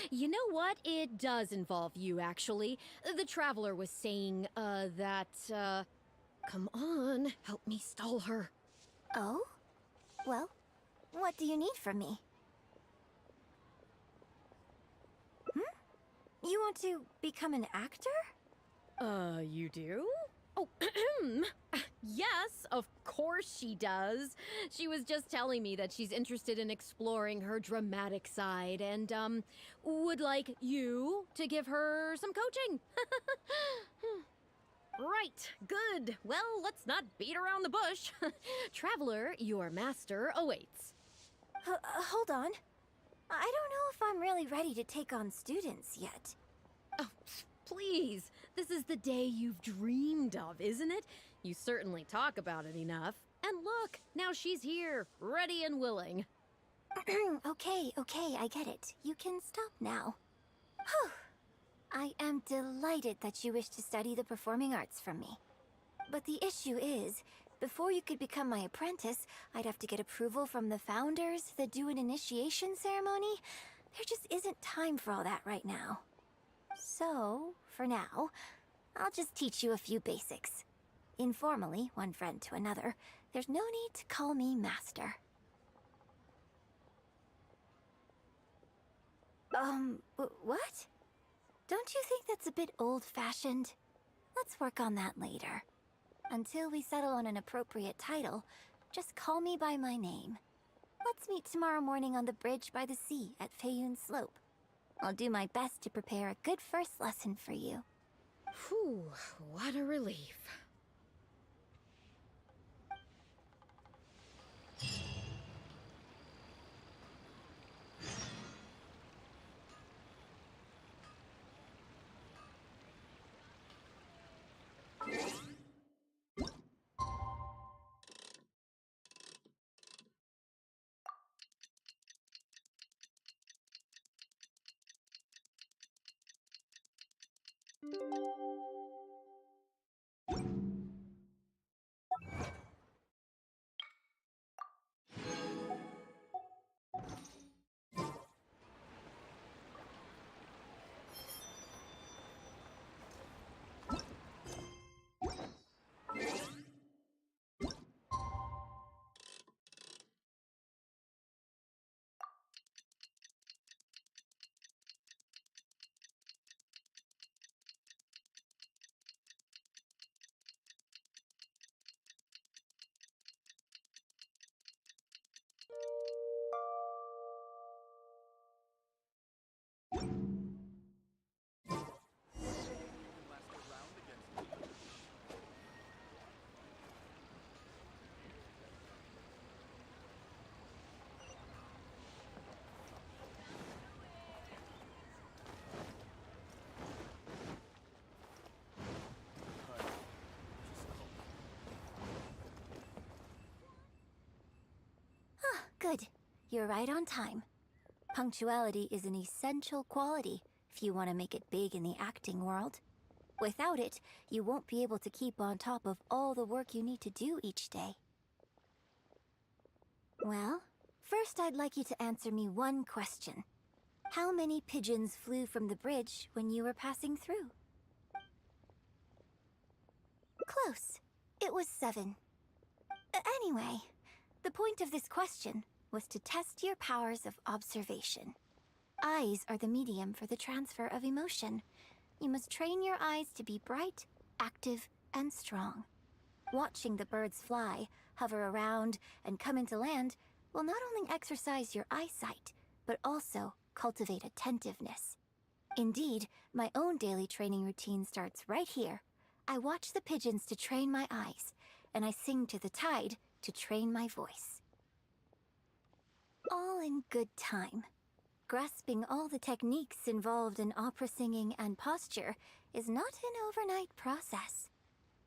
You know what? It does involve you, actually. The Traveler was saying, come on, help me stall her. Oh? Well, what do you need from me? You want to become an actor? You do? Oh, yes, of course she does. She was just telling me that she's interested in exploring her dramatic side and, would like you to give her some coaching. Right, good. Well, let's not beat around the bush. Traveler, your master awaits. Hold on. I don't know if I'm really ready to take on students yet. Oh, please. This is the day you've dreamed of, isn't it? You certainly talk about it enough. And look, now she's here, ready and willing. Okay, I get it. You can stop now. Whew. I am delighted that you wish to study the performing arts from me. But the issue is, before you could become my apprentice, I'd have to get approval from the founders that do an initiation ceremony. There just isn't time for all that right now. So, for now, I'll just teach you a few basics. Informally, one friend to another, there's no need to call me master. What? Don't you think that's a bit old-fashioned? Let's work on that later. Until we settle on an appropriate title, just call me by my name. Let's meet tomorrow morning on the bridge by the sea at Feiyun Slope. I'll do my best to prepare a good first lesson for you. Whew, what a relief. Good. You're right on time. Punctuality is an essential quality if you want to make it big in the acting world. Without it, you won't be able to keep on top of all the work you need to do each day. Well, first I'd like you to answer me one question. How many pigeons flew from the bridge when you were passing through? Close. It was 7. Anyway, the point of this question was to test your powers of observation. Eyes are the medium for the transfer of emotion. You must train your eyes to be bright, active, and strong. Watching the birds fly, hover around, and come into land will not only exercise your eyesight, but also cultivate attentiveness. Indeed, my own daily training routine starts right here. I watch the pigeons to train my eyes, and I sing to the tide to train my voice. All in good time. Grasping all the techniques involved in opera singing and posture is not an overnight process.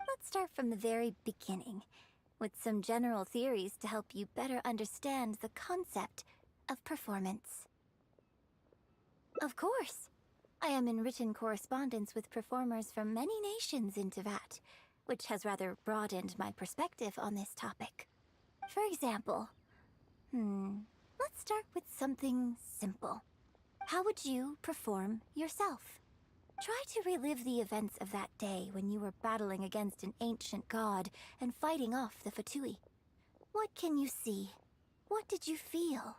Let's start from the very beginning, with some general theories to help you better understand the concept of performance. Of course, I am in written correspondence with performers from many nations in Teyvat, which has rather broadened my perspective on this topic. For example, let's start with something simple. How would you perform yourself? Try to relive the events of that day when you were battling against an ancient god and fighting off the Fatui. What can you see? What did you feel?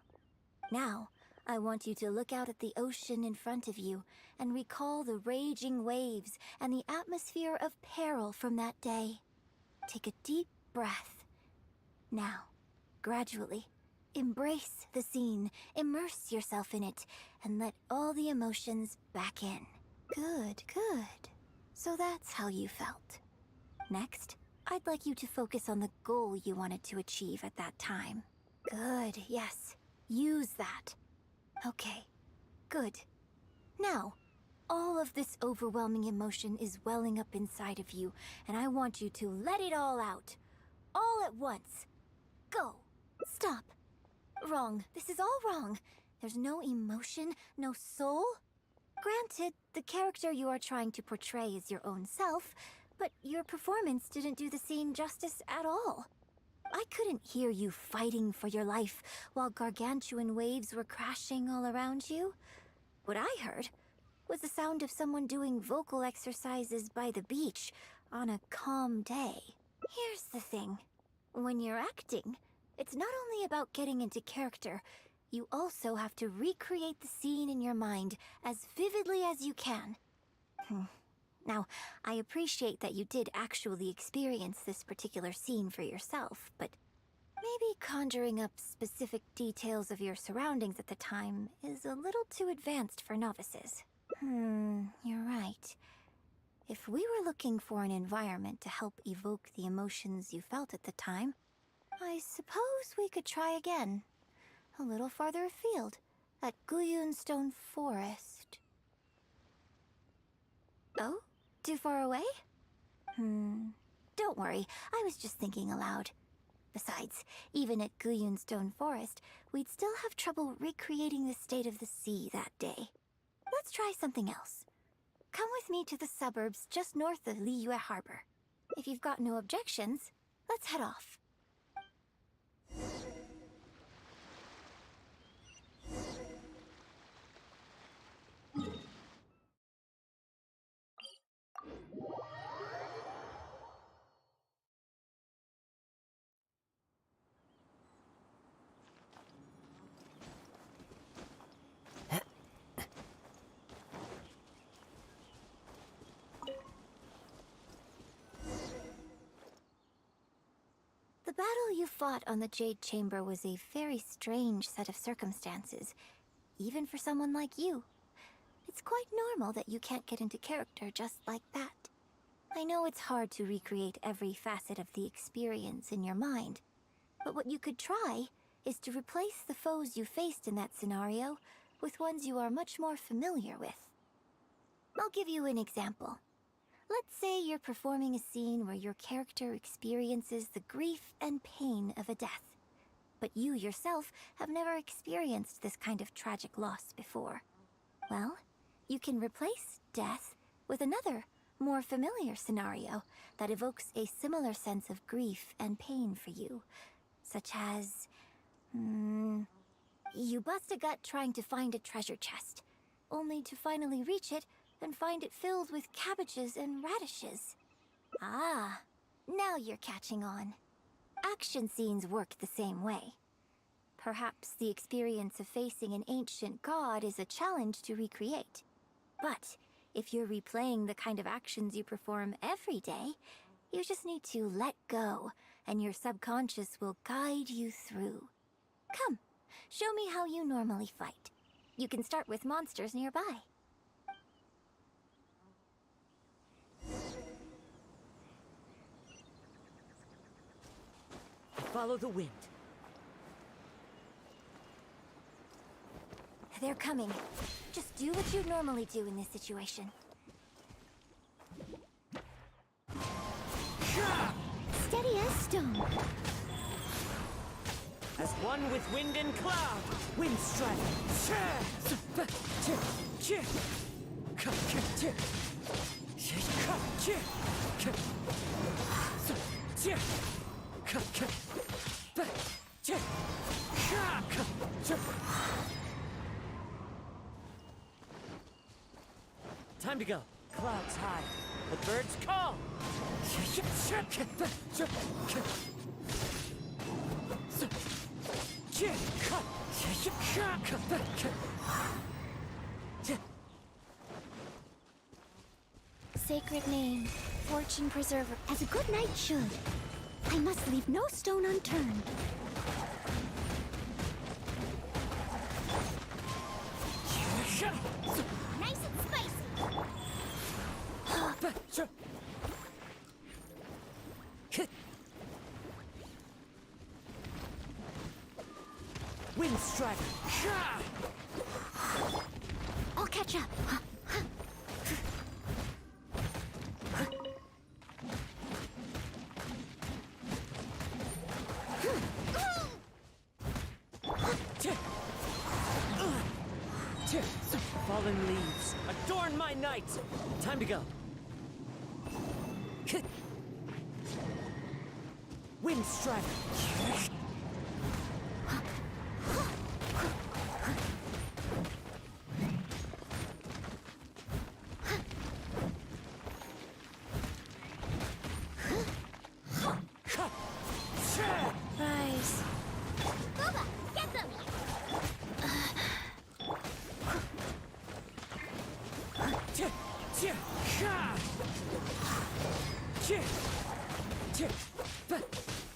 Now, I want you to look out at the ocean in front of you and recall the raging waves and the atmosphere of peril from that day. Take a deep breath. Now, gradually, embrace the scene, immerse yourself in it, and let all the emotions back in. Good, good. So that's how you felt. Next, I'd like you to focus on the goal you wanted to achieve at that time. Good, yes. Use that. Okay, good. Now, all of this overwhelming emotion is welling up inside of you, and I want you to let it all out. All at once. Go. Stop. Wrong. This is all wrong. There's no emotion, no soul. Granted, the character you are trying to portray is your own self, but your performance didn't do the scene justice at all. I couldn't hear you fighting for your life while gargantuan waves were crashing all around you. What I heard was the sound of someone doing vocal exercises by the beach on a calm day. Here's the thing. When you're acting, it's not only about getting into character, you also have to recreate the scene in your mind as vividly as you can. Now, I appreciate that you did actually experience this particular scene for yourself, but maybe conjuring up specific details of your surroundings at the time is a little too advanced for novices. You're right. If we were looking for an environment to help evoke the emotions you felt at the time, I suppose we could try again. A little farther afield, at Stone Forest. Oh? Too far away? Don't worry, I was just thinking aloud. Besides, even at Stone Forest, we'd still have trouble recreating the state of the sea that day. Let's try something else. Come with me to the suburbs just north of Liyue Harbor. If you've got no objections, let's head off. The battle you fought on the Jade Chamber was a very strange set of circumstances, even for someone like you. It's quite normal that you can't get into character just like that. I know it's hard to recreate every facet of the experience in your mind, but what you could try is to replace the foes you faced in that scenario with ones you are much more familiar with. I'll give you an example. Let's say you're performing a scene where your character experiences the grief and pain of a death, but you yourself have never experienced this kind of tragic loss before. Well, you can replace death with another, more familiar scenario that evokes a similar sense of grief and pain for you, such as... you bust a gut trying to find a treasure chest, only to finally reach it and find it filled with cabbages and radishes. Ah, Now you're catching on. Action scenes work the same way. Perhaps the experience of facing an ancient god is a challenge to recreate. But if you're replaying the kind of actions you perform every day, you just need to let go, and your subconscious will guide you through. Come, show me how you normally fight. You can start with monsters nearby. Follow the wind. They're coming. Just do what you normally do in this situation. Steady as stone. As one with wind and cloud, wind strike. Time to go. Clouds high. The birds call. Sacred name, fortune preserver, as a good knight should. I must leave no stone unturned. Nice and spicy. Wind strike. I'll catch up. Fallen leaves, adorn my night. Time to go. Wind strike. Rise. Booba, get them!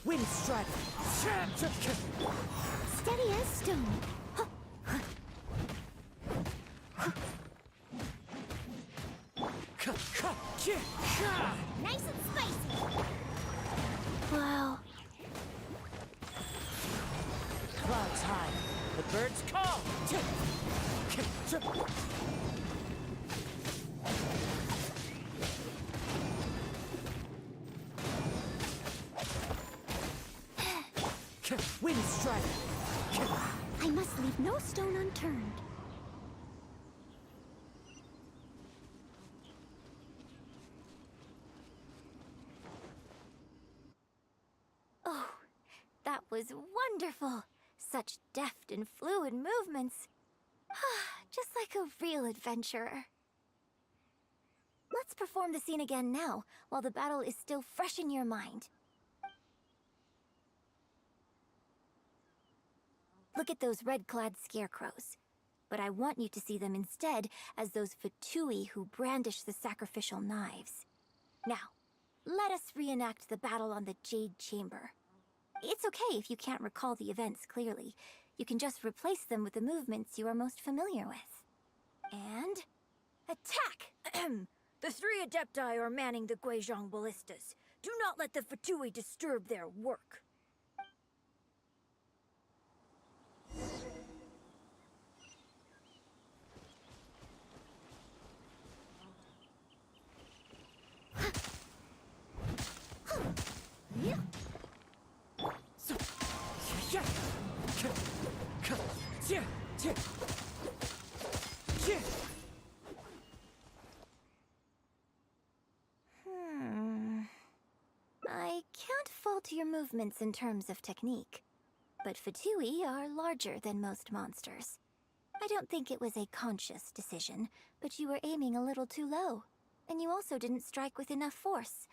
Wind strike. Steady as stone. Nice and spicy. Wow. Clouds high. The birds call. Wind strike. I must leave no stone unturned. Oh, that was wonderful. Such deft and fluid movements. Just like a real adventurer. Let's perform the scene again now, while the battle is still fresh in your mind. Look at those red-clad scarecrows. But I want you to see them instead as those Fatui who brandish the sacrificial knives. Now, let us reenact the battle on the Jade Chamber. It's okay if you can't recall the events clearly. You can just replace them with the movements you are most familiar with. And... attack! The three Adepti are manning the Guizhong ballistas. Do not let the Fatui disturb their work. I can't fault your movements in terms of technique, but Fatui are larger than most monsters. I don't think it was a conscious decision, but you were aiming a little too low, and you also didn't strike with enough force.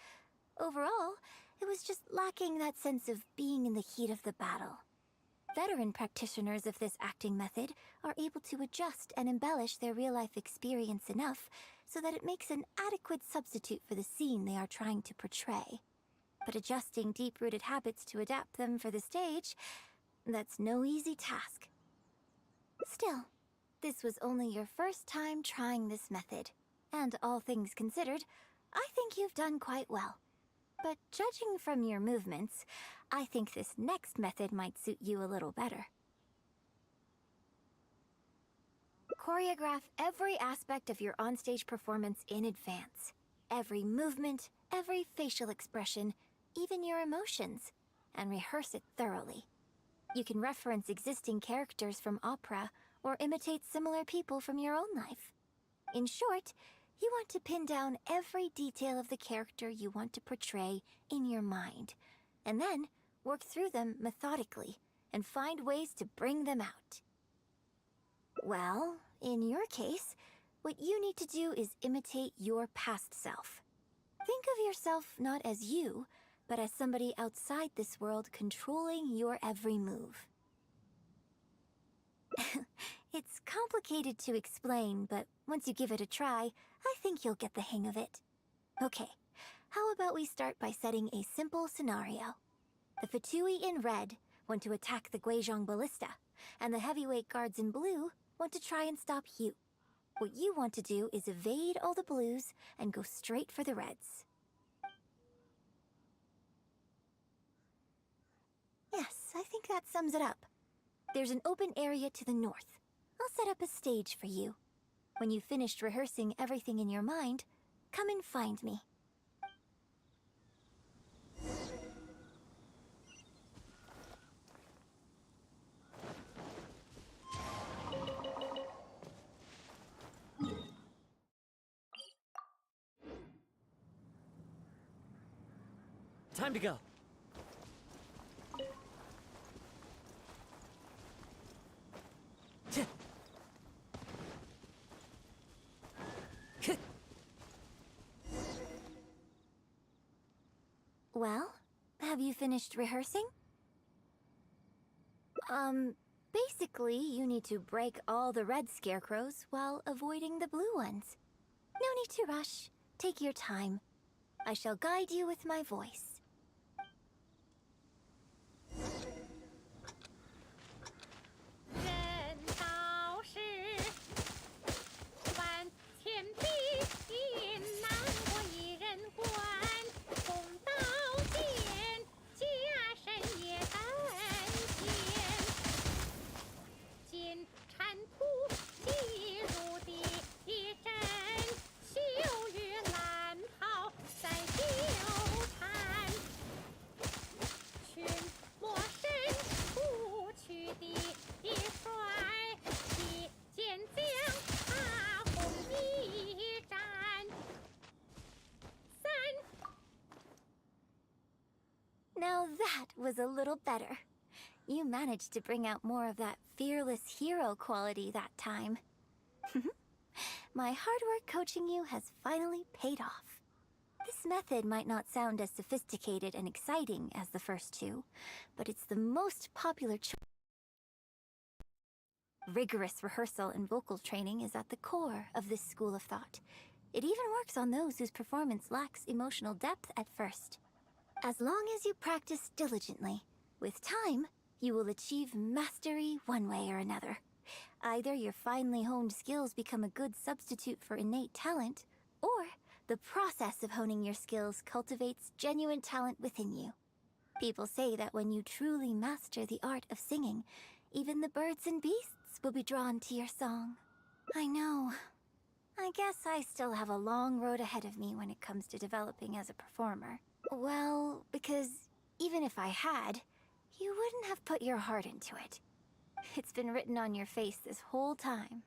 Overall, it was just lacking that sense of being in the heat of the battle. Veteran practitioners of this acting method are able to adjust and embellish their real-life experience enough so that it makes an adequate substitute for the scene they are trying to portray. But adjusting deep-rooted habits to adapt them for the stage, that's no easy task. Still, this was only your first time trying this method, and all things considered, I think you've done quite well. But judging from your movements, I think this next method might suit you a little better. Choreograph every aspect of your onstage performance in advance. Every movement, every facial expression, even your emotions, and rehearse it thoroughly. You can reference existing characters from opera or imitate similar people from your own life. In short, you want to pin down every detail of the character you want to portray in your mind, and then work through them methodically and find ways to bring them out. Well, in your case, what you need to do is imitate your past self. Think of yourself not as you, but as somebody outside this world controlling your every move. It's complicated to explain, but once you give it a try, I think you'll get the hang of it. Okay, how about we start by setting a simple scenario? The Fatui in red want to attack the Guizhong Ballista, and the heavyweight guards in blue want to try and stop you. What you want to do is evade all the blues and go straight for the reds. Yes, I think that sums it up. There's an open area to the north. I'll set up a stage for you. When you've finished rehearsing everything in your mind, come and find me. Time to go. Well, have you finished rehearsing? Basically, you need to break all the red scarecrows while avoiding the blue ones. No need to rush. Take your time. I shall guide you with my voice. Now that was a little better. You managed to bring out more of that fearless hero quality that time. My hard work coaching you has finally paid off. This method might not sound as sophisticated and exciting as the first two, but it's the most popular choice. Rigorous rehearsal and vocal training is at the core of this school of thought. It even works on those whose performance lacks emotional depth at first. As long as you practice diligently, with time, you will achieve mastery one way or another. Either your finely honed skills become a good substitute for innate talent, or the process of honing your skills cultivates genuine talent within you. People say that when you truly master the art of singing, even the birds and beasts will be drawn to your song. I know. I guess I still have a long road ahead of me when it comes to developing as a performer. Well, because even if I had, you wouldn't have put your heart into it. It's been written on your face this whole time.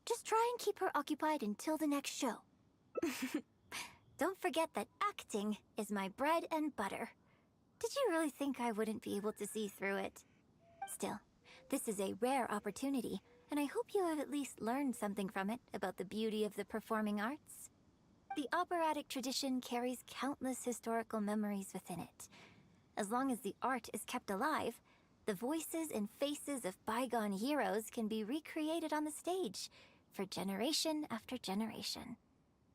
Just try and keep her occupied until the next show. Don't forget that acting is my bread and butter. Did you really think I wouldn't be able to see through it? Still, this is a rare opportunity, and I hope you have at least learned something from it about the beauty of the performing arts. The operatic tradition carries countless historical memories within it. As long as the art is kept alive, the voices and faces of bygone heroes can be recreated on the stage for generation after generation.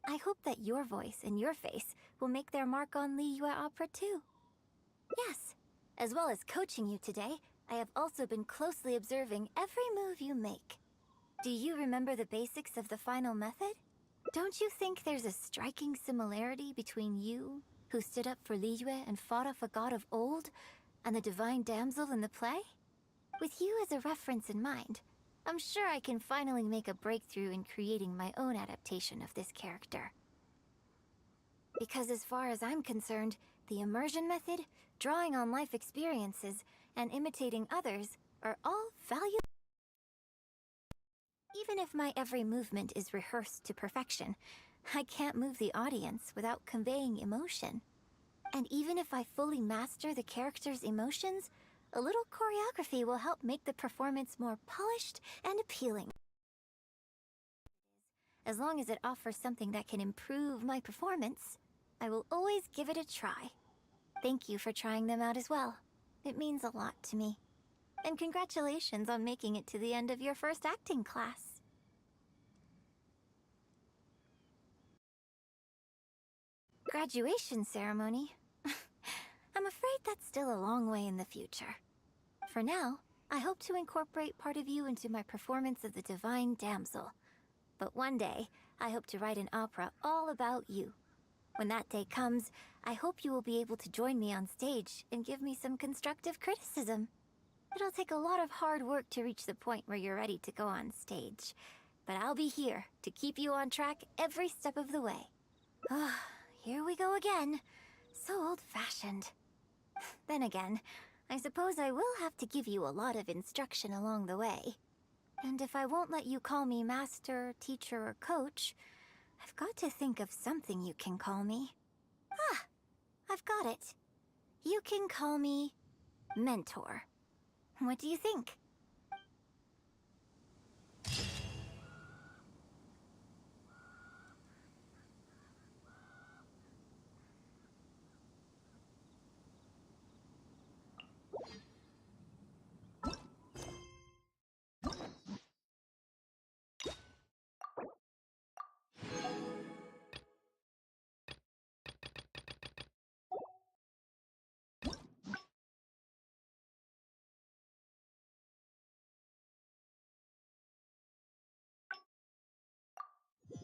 I hope that your voice and your face will make their mark on Liyue Opera too. Yes, as well as coaching you today, I have also been closely observing every move you make. Do you remember the basics of the final method? Don't you think there's a striking similarity between you, who stood up for Liyue and fought off a god of old, and the divine damsel in the play? With you as a reference in mind, I'm sure I can finally make a breakthrough in creating my own adaptation of this character. Because as far as I'm concerned, the immersion method, drawing on life experiences, and imitating others are all valuable. Even if my every movement is rehearsed to perfection, I can't move the audience without conveying emotion. And even if I fully master the character's emotions, a little choreography will help make the performance more polished and appealing. As long as it offers something that can improve my performance, I will always give it a try. Thank you for trying them out as well. It means a lot to me. And congratulations on making it to the end of your first acting class. Graduation ceremony? I'm afraid that's still a long way in the future. For now, I hope to incorporate part of you into my performance of the Divine Damsel. But one day, I hope to write an opera all about you. When that day comes, I hope you will be able to join me on stage and give me some constructive criticism. It'll take a lot of hard work to reach the point where you're ready to go on stage. But I'll be here to keep you on track every step of the way. Ah, here we go again. So old-fashioned. Then again, I suppose I will have to give you a lot of instruction along the way. And if I won't let you call me master, teacher, or coach, I've got to think of something you can call me. Ah, I've got it. You can call me mentor. What do you think?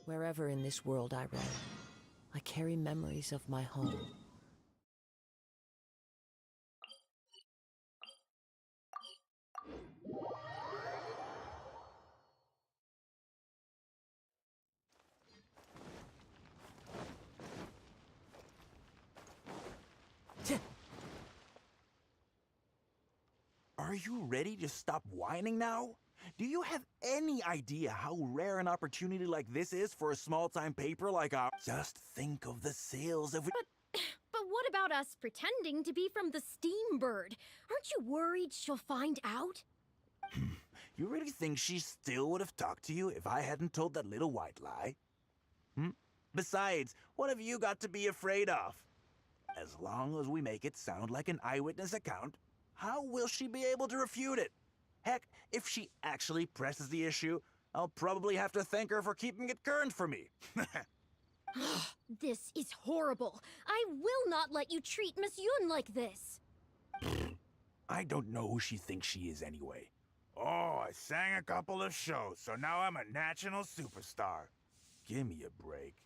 Wherever in this world I roam, I carry memories of my home. Are you ready to stop whining now? Do you have any idea how rare an opportunity like this is for a small-time paper like ours? Just think of the sales of it. But what about us pretending to be from the Steam Bird? Aren't you worried she'll find out? You really think she still would have talked to you if I hadn't told that little white lie? Besides, what have you got to be afraid of? As long as we make it sound like an eyewitness account, how will she be able to refute it? Heck, if she actually presses the issue, I'll probably have to thank her for keeping it current for me. This is horrible. I will not let you treat Miss Yun like this. I don't know who she thinks she is anyway. Oh, I sang a couple of shows, so now I'm a national superstar. Give me a break.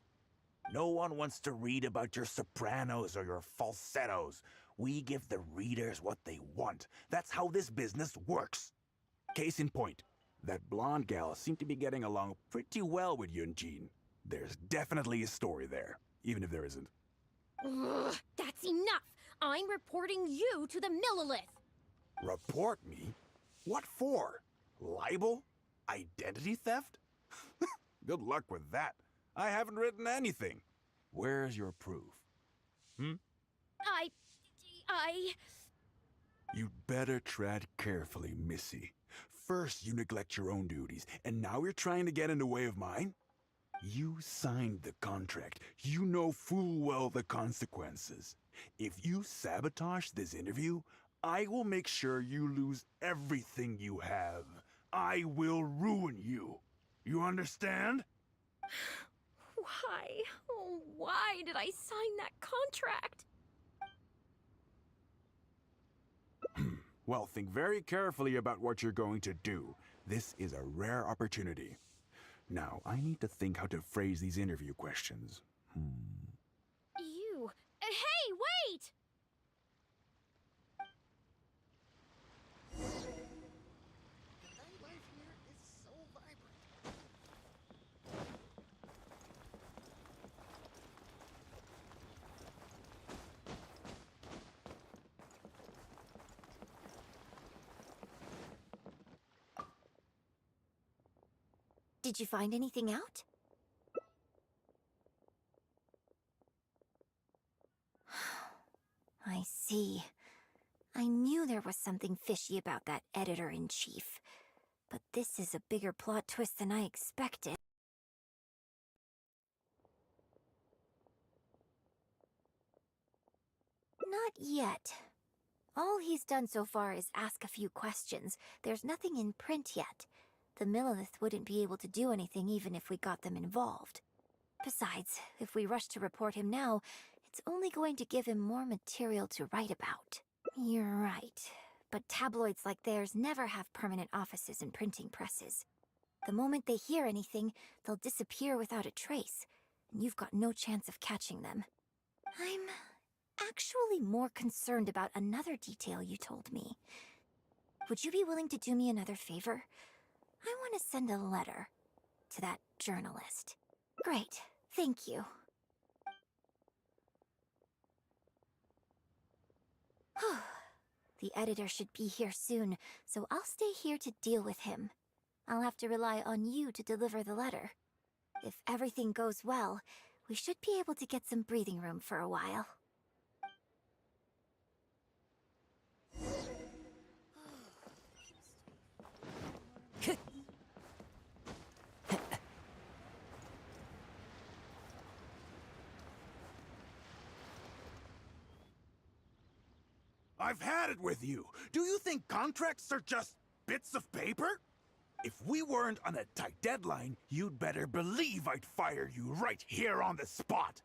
No one wants to read about your sopranos or your falsettos. We give the readers what they want. That's how this business works. Case in point, that blonde gal seemed to be getting along pretty well with Yunjin. There's definitely a story there, even if there isn't. Ugh, that's enough! I'm reporting you to the Millilith! Report me? What for? Libel? Identity theft? Good luck with that. I haven't written anything. Where's your proof? You'd better tread carefully, Missy. First you neglect your own duties, and now you're trying to get in the way of mine? You signed the contract. You know full well the consequences. If you sabotage this interview, I will make sure you lose everything you have. I will ruin you. You understand? Why? Oh, why did I sign that contract? Well, think very carefully about what you're going to do. This is a rare opportunity. Now, I need to think how to phrase these interview questions. You. Hey, wait! The nightlife here is so vibrant. Did you find anything out? I see. I knew there was something fishy about that editor-in-chief. But this is a bigger plot twist than I expected. Not yet. All he's done so far is ask a few questions. There's nothing in print yet. The Millilith wouldn't be able to do anything even if we got them involved. Besides, if we rush to report him now, it's only going to give him more material to write about. You're right. But tabloids like theirs never have permanent offices and printing presses. The moment they hear anything, they'll disappear without a trace, and you've got no chance of catching them. I'm actually more concerned about another detail you told me. Would you be willing to do me another favor? I want to send a letter to that journalist. Great, thank you. The editor should be here soon, so I'll stay here to deal with him. I'll have to rely on you to deliver the letter. If everything goes well, we should be able to get some breathing room for a while. I've had it with you. Do you think contracts are just bits of paper? If we weren't on a tight deadline, you'd better believe I'd fire you right here on the spot.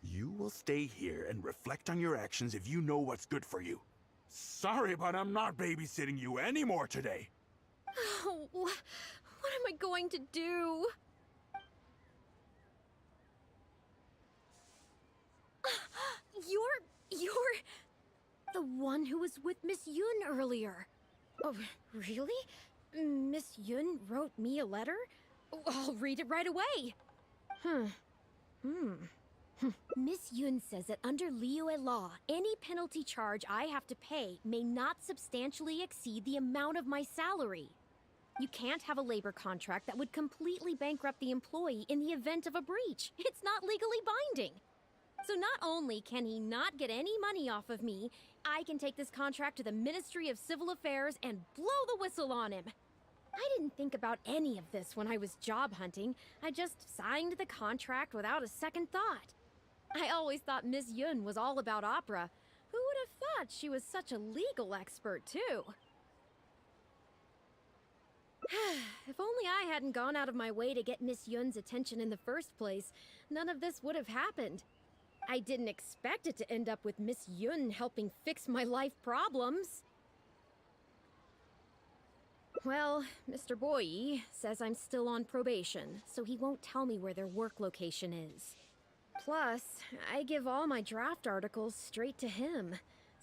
You will stay here and reflect on your actions if you know what's good for you. Sorry, but I'm not babysitting you anymore today. Oh, what am I going to do? You're the one who was with Miss Yun earlier. Oh, really? Miss Yun wrote me a letter? I'll read it right away. Miss Yun says that under Liyue law, any penalty charge I have to pay may not substantially exceed the amount of my salary. You can't have a labor contract that would completely bankrupt the employee in the event of a breach. It's not legally binding. So not only can he not get any money off of me, I can take this contract to the Ministry of Civil Affairs and blow the whistle on him. I didn't think about any of this when I was job hunting. I just signed the contract without a second thought. I always thought Miss Yun was all about opera. Who would have thought she was such a legal expert, too? If only I hadn't gone out of my way to get Miss Yun's attention in the first place, none of this would have happened. I didn't expect it to end up with Miss Yun helping fix my life problems. Well, Mr. Boyi says I'm still on probation, so he won't tell me where their work location is. Plus, I give all my draft articles straight to him,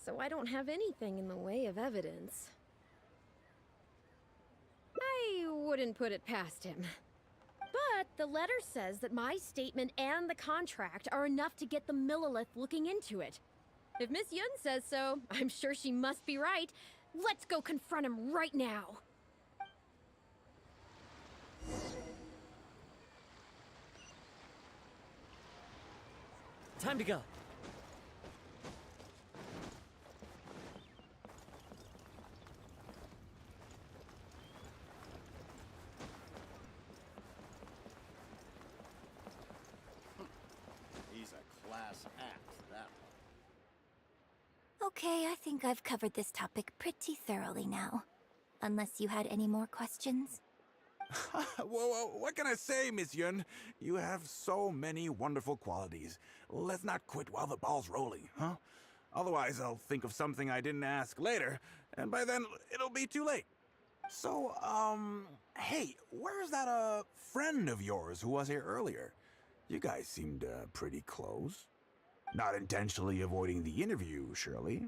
so I don't have anything in the way of evidence. I wouldn't put it past him. But the letter says that my statement and the contract are enough to get the Millilith looking into it. If Miss Yun says so, I'm sure she must be right. Let's go confront him right now. Time to go. class act, that one. Okay, I think I've covered this topic pretty thoroughly now. Unless you had any more questions? Whoa, what can I say, Miss Yun? You have so many wonderful qualities. Let's not quit while the ball's rolling, huh? Otherwise, I'll think of something I didn't ask later, and by then, it'll be too late. So, hey, where's that, friend of yours who was here earlier? You guys seemed, pretty close. Not intentionally avoiding the interview, surely.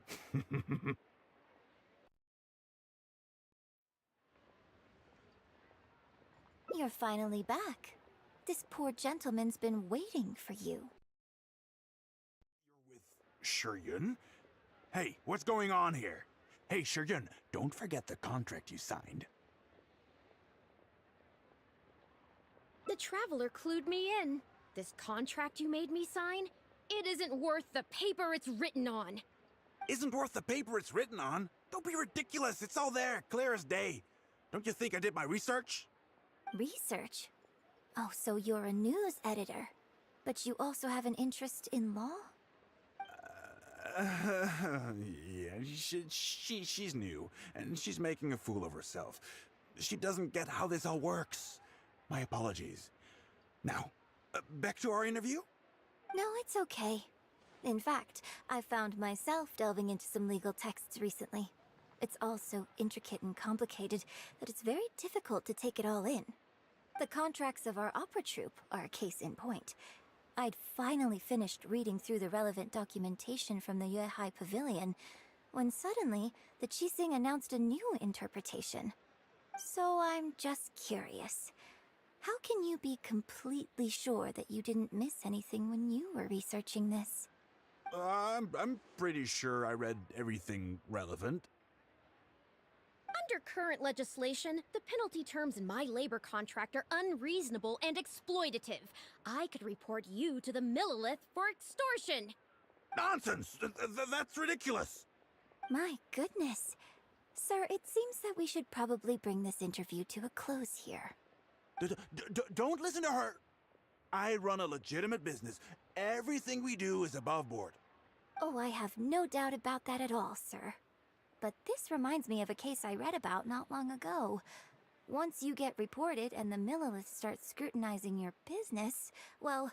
You're finally back. This poor gentleman's been waiting for you. You're with Shiryun? Hey, what's going on here? Hey, Shiryun, don't forget the contract you signed. The Traveler clued me in. This contract you made me sign? It isn't worth the paper it's written on. Isn't worth the paper it's written on? Don't be ridiculous. It's all there, clear as day. Don't you think I did my research? Research? Oh, so you're a news editor. But you also have an interest in law? Yeah, she's new, and she's making a fool of herself. She doesn't get how this all works. My apologies. Now, back to our interview? No, it's okay. In fact, I found myself delving into some legal texts recently. It's all so intricate and complicated that it's very difficult to take it all in. The contracts of our opera troupe are a case in point. I'd finally finished reading through the relevant documentation from the Yuehai Pavilion when suddenly the Qixing announced a new interpretation. So I'm just curious. How can you be completely sure that you didn't miss anything when you were researching this? I'm pretty sure I read everything relevant. Under current legislation, the penalty terms in my labor contract are unreasonable and exploitative. I could report you to the Millilith for extortion. Nonsense! That's ridiculous! My goodness. Sir, it seems that we should probably bring this interview to a close here. Don't listen to her! I run a legitimate business. Everything we do is above board. Oh, I have no doubt about that at all, sir. But this reminds me of a case I read about not long ago. Once you get reported and the Millilith starts scrutinizing your business, well,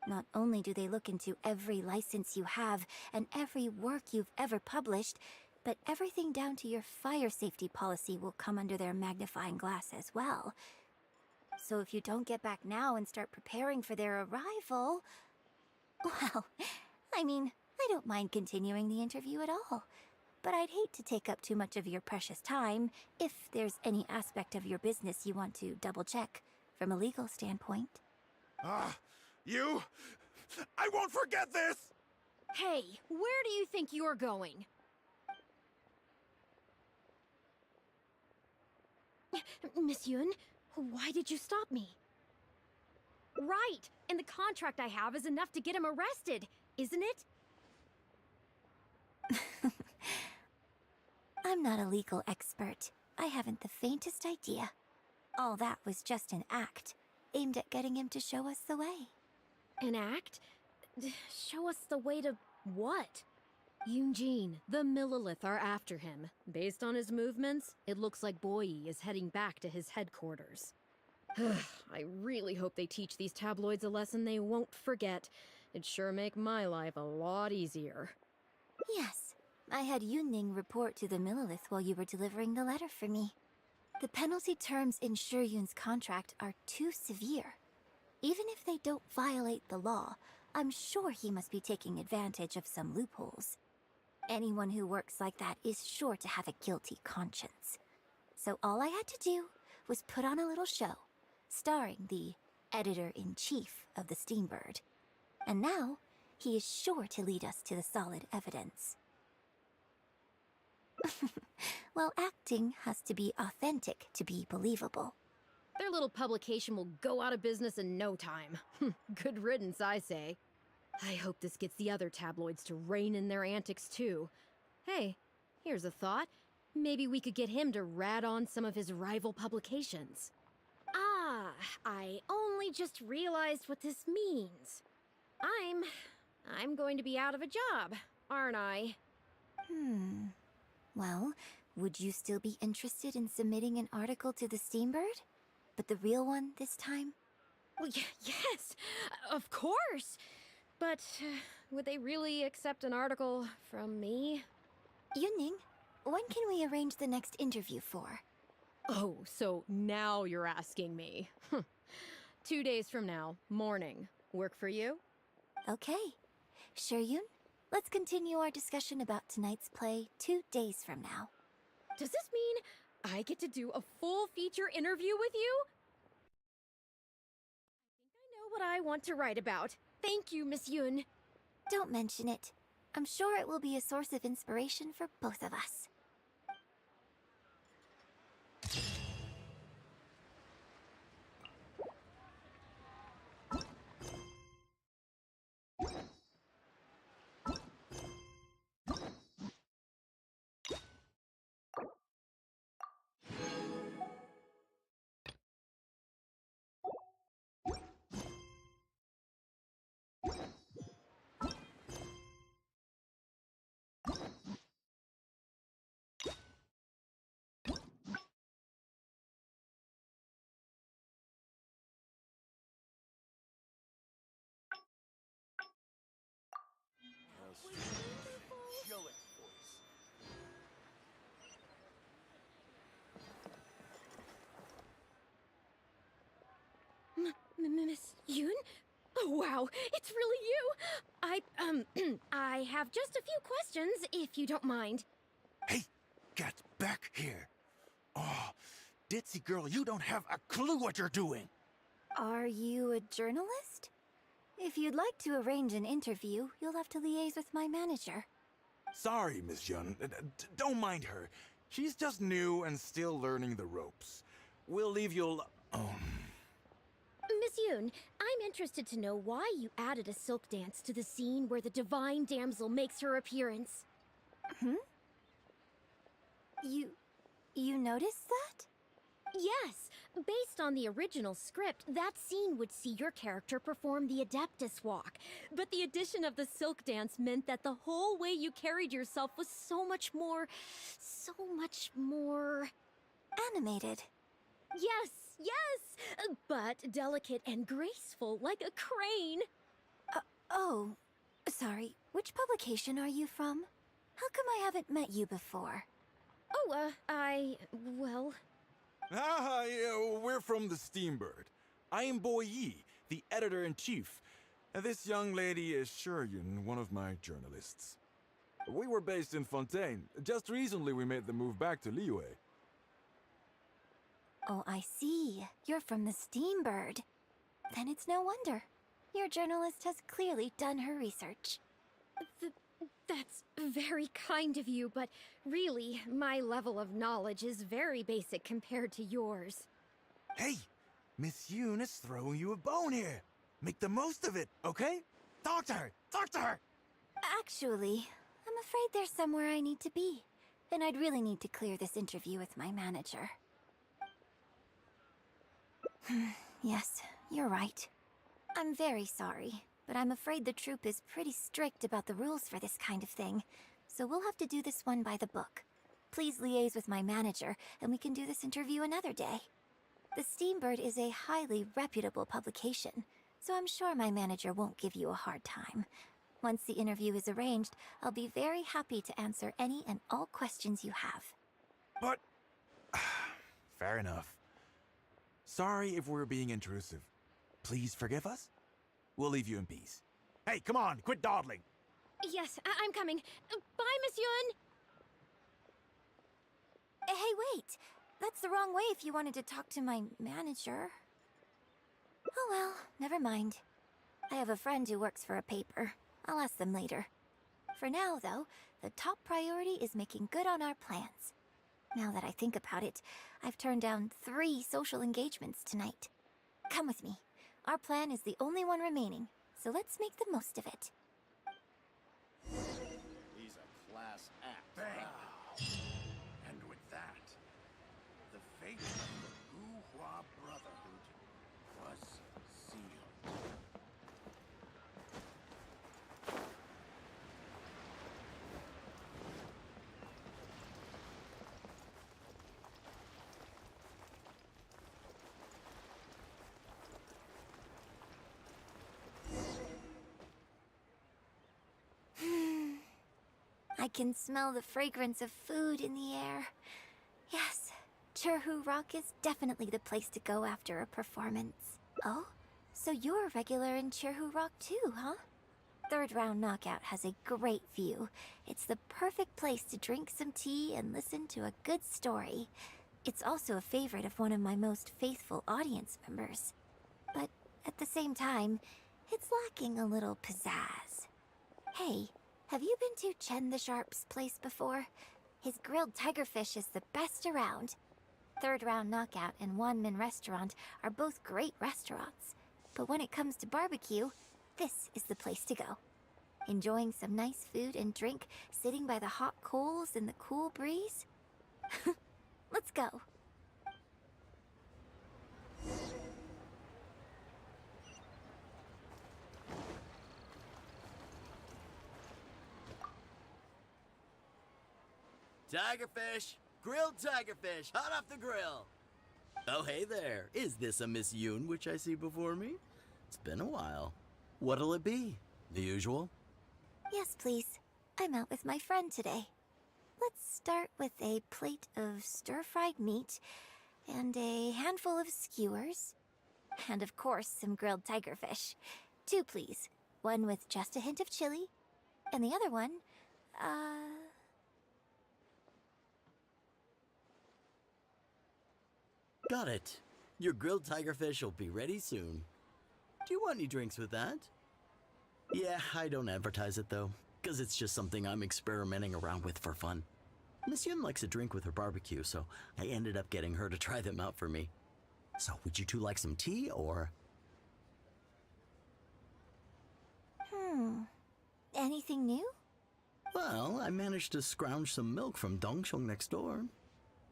not only do they look into every license you have and every work you've ever published, but everything down to your fire safety policy will come under their magnifying glass as well. So if you don't get back now and start preparing for their arrival... Well, I mean, I don't mind continuing the interview at all. But I'd hate to take up too much of your precious time if there's any aspect of your business you want to double-check from a legal standpoint. You... I won't forget this! Hey, where do you think you're going? Miss Yun, why did you stop me? Right, and the contract I have is enough to get him arrested, isn't it? I'm not a legal expert. I haven't the faintest idea. All that was just an act, aimed at getting him to show us the way. An act? Show us the way to what? Yunjin, the Millilith are after him. Based on his movements, it looks like Boyi is heading back to his headquarters. I really hope they teach these tabloids a lesson they won't forget. It'd sure make my life a lot easier. Yes, I had Yunning report to the Millilith while you were delivering the letter for me. The penalty terms in Shiryun's contract are too severe. Even if they don't violate the law, I'm sure he must be taking advantage of some loopholes. Anyone who works like that is sure to have a guilty conscience. So all I had to do was put on a little show, starring the editor-in-chief of the Steambird. And now, he is sure to lead us to the solid evidence. Well, acting has to be authentic to be believable. Their little publication will go out of business in no time. Good riddance, I say. I hope this gets the other tabloids to rein in their antics too. Hey, here's a thought. Maybe we could get him to rat on some of his rival publications. Ah, I only just realized what this means. I'm I'm going to be out of a job, aren't I? Well, would you still be interested in submitting an article to the Steambird? But the real one this time? Well, yes, of course. But would they really accept an article from me? Yunning, when can we arrange the next interview for? Oh, so now you're asking me. 2 days from now, morning. Work for you? Okay. Shuryun, let's continue our discussion about tonight's play 2 days from now. Does this mean I get to do a full feature interview with you? I think I know what I want to write about. Thank you, Miss Yun. Don't mention it. I'm sure it will be a source of inspiration for both of us. Angelic voice. Miss Yun? Oh, wow, it's really you! I have just a few questions, if you don't mind. Hey, get back here. Oh, ditzy girl, you don't have a clue what you're doing. Are you a journalist? If you'd like to arrange an interview, you'll have to liaise with my manager. Sorry, Miss Yun. Don't mind her. She's just new and still learning the ropes. We'll leave you Miss Yun, I'm interested to know why you added a silk dance to the scene where the divine damsel makes her appearance. You noticed that? Yes, based on the original script, that scene would see your character perform the Adeptus Walk. But the addition of the silk dance meant that the whole way you carried yourself was so much more... Animated. Yes, but delicate and graceful like a crane. Oh, sorry. Which publication are you from? How come I haven't met you before? Oh, well... Ah, yeah, we're from the Steambird. I am Boy Yi, the editor-in-chief. And this young lady is Shuryun, one of my journalists. We were based in Fontaine. Just recently we made the move back to Liyue. Oh, I see. You're from the Steambird. Then it's no wonder. Your journalist has clearly done her research. That's very kind of you, but really, my level of knowledge is very basic compared to yours. Hey, Miss Yun is throwing you a bone here. Make the most of it, okay? Talk to her! Talk to her! Actually, I'm afraid there's somewhere I need to be. And I'd really need to clear this interview with my manager. Yes, you're right. I'm very sorry, but I'm afraid the troupe is pretty strict about the rules for this kind of thing. So we'll have to do this one by the book. Please liaise with my manager, and we can do this interview another day. The Steambird is a highly reputable publication, so I'm sure my manager won't give you a hard time. Once the interview is arranged, I'll be very happy to answer any and all questions you have. But... fair enough. Sorry if we're being intrusive. Please forgive us? We'll leave you in peace. Hey, come on, quit dawdling! Yes, I'm coming. Bye, Miss Yun! Hey, wait! That's the wrong way if you wanted to talk to my manager. Oh well, never mind. I have a friend who works for a paper. I'll ask them later. For now, though, the top priority is making good on our plans. Now that I think about it, I've turned down 3 social engagements tonight. Come with me. Our plan is the only one remaining, so let's make the most of it. He's a class act. Bang! And with that, the fate of the GENSHIN Brotherhood was sealed. I can smell the fragrance of food in the air. Yes, Churhu Rock is definitely the place to go after a performance. Oh, so you're a regular in Churhu Rock too, huh? Third Round Knockout has a great view. It's the perfect place to drink some tea and listen to a good story. It's also a favorite of one of my most faithful audience members. But at the same time, it's lacking a little pizzazz. Hey, have you been to Chen the Sharp's place before? His grilled tigerfish is the best around. Third Round Knockout and Wanmin Restaurant are both great restaurants. But when it comes to barbecue, this is the place to go. Enjoying some nice food and drink, sitting by the hot coals in the cool breeze? Let's go. Tigerfish! Grilled tigerfish, hot off the grill! Oh, hey there. Is this a Miss Yoon which I see before me? It's been a while. What'll it be? The usual? Yes, please. I'm out with my friend today. Let's start with a plate of stir-fried meat and a handful of skewers. And of course, some grilled tigerfish. 2, please. One with just a hint of chili, and the other one, Got it. Your grilled tigerfish will be ready soon. Do you want any drinks with that? Yeah, I don't advertise it though, because it's just something I'm experimenting around with for fun. Miss Yun likes a drink with her barbecue, so I ended up getting her to try them out for me. So would you two like some tea, or? Anything new? Well, I managed to scrounge some milk from Dongsheng next door.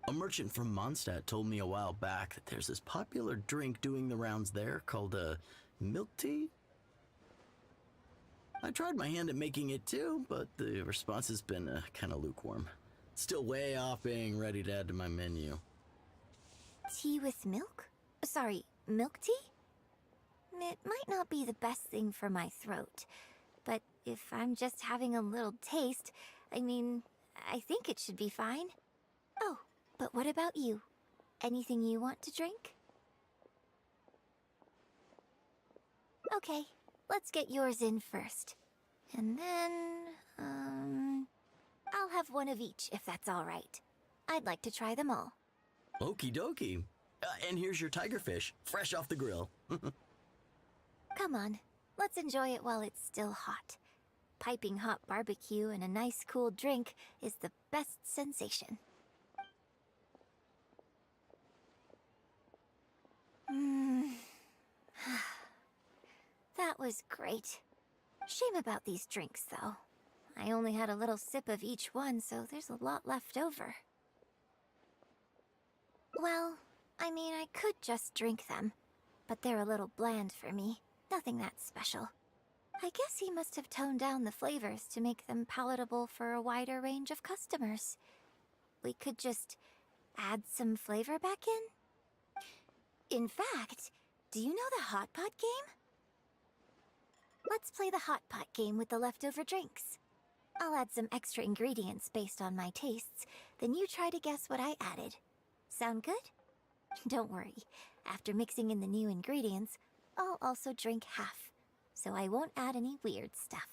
A merchant from Mondstadt told me a while back that there's this popular drink doing the rounds there called milk tea. I tried my hand at making it too, but the response has been kind of lukewarm. Still way off being ready to add to my menu. Tea with milk? Sorry, milk tea? It might not be the best thing for my throat, but if I'm just having a little taste, I mean, I think it should be fine. Oh, but what about you? Anything you want to drink? Okay, let's get yours in first. And then, I'll have one of each if that's all right. I'd like to try them all. Okie dokie. And here's your tigerfish, fresh off the grill. Come on, let's enjoy it while it's still hot. Piping hot barbecue and a nice cool drink is the best sensation. That was great. Shame about these drinks, though. I only had a little sip of each one, so there's a lot left over. Well, I mean, I could just drink them, but they're a little bland for me. Nothing that special. I guess he must have toned down the flavors to make them palatable for a wider range of customers. We could just add some flavor back in? In fact, do you know the Hot Pot game? Let's play the Hot Pot game with the leftover drinks. I'll add some extra ingredients based on my tastes, then you try to guess what I added. Sound good? Don't worry, after mixing in the new ingredients, I'll also drink half, so I won't add any weird stuff.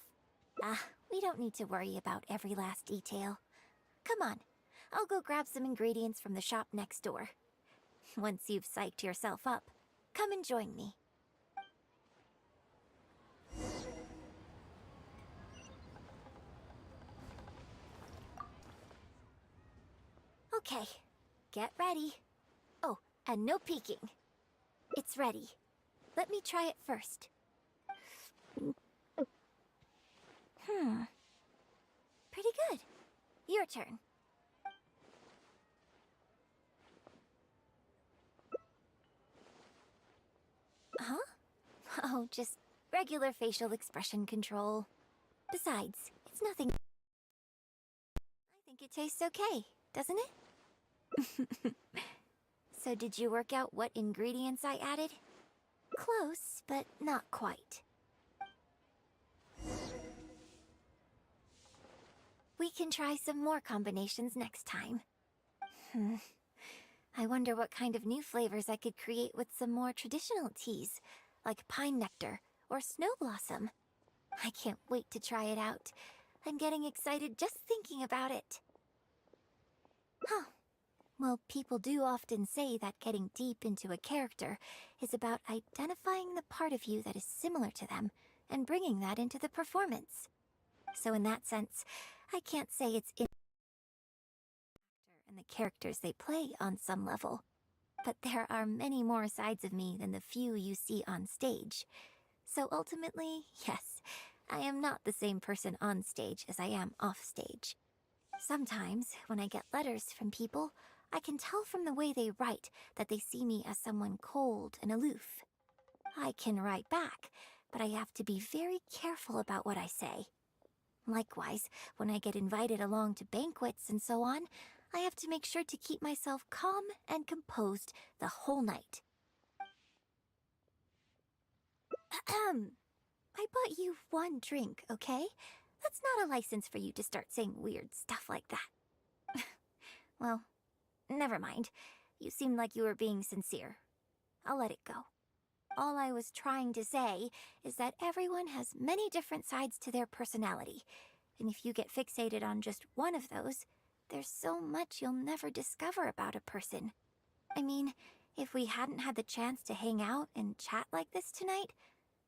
We don't need to worry about every last detail. Come on, I'll go grab some ingredients from the shop next door. Once you've psyched yourself up, come and join me. Okay, get ready. Oh, and no peeking. It's ready. Let me try it first. Pretty good. Your turn. Huh? Oh, just regular facial expression control. Besides, it's nothing. I think it tastes okay, doesn't it? So did you work out what ingredients I added? Close, but not quite. We can try some more combinations next time. I wonder what kind of new flavors I could create with some more traditional teas, like pine nectar or snow blossom. I can't wait to try it out. I'm getting excited just thinking about it. Huh. Well, people do often say that getting deep into a character is about identifying the part of you that is similar to them and bringing that into the performance. So in that sense, I can't say it's in and the characters they play on some level. But there are many more sides of me than the few you see on stage. So ultimately, yes, I am not the same person on stage as I am off stage. Sometimes, when I get letters from people, I can tell from the way they write that they see me as someone cold and aloof. I can write back, but I have to be very careful about what I say. Likewise, when I get invited along to banquets and so on, I have to make sure to keep myself calm and composed the whole night. I bought you one drink, okay? That's not a license for you to start saying weird stuff like that. Well, never mind. You seemed like you were being sincere. I'll let it go. All I was trying to say is that everyone has many different sides to their personality, and if you get fixated on just one of those, there's so much you'll never discover about a person. I mean, if we hadn't had the chance to hang out and chat like this tonight,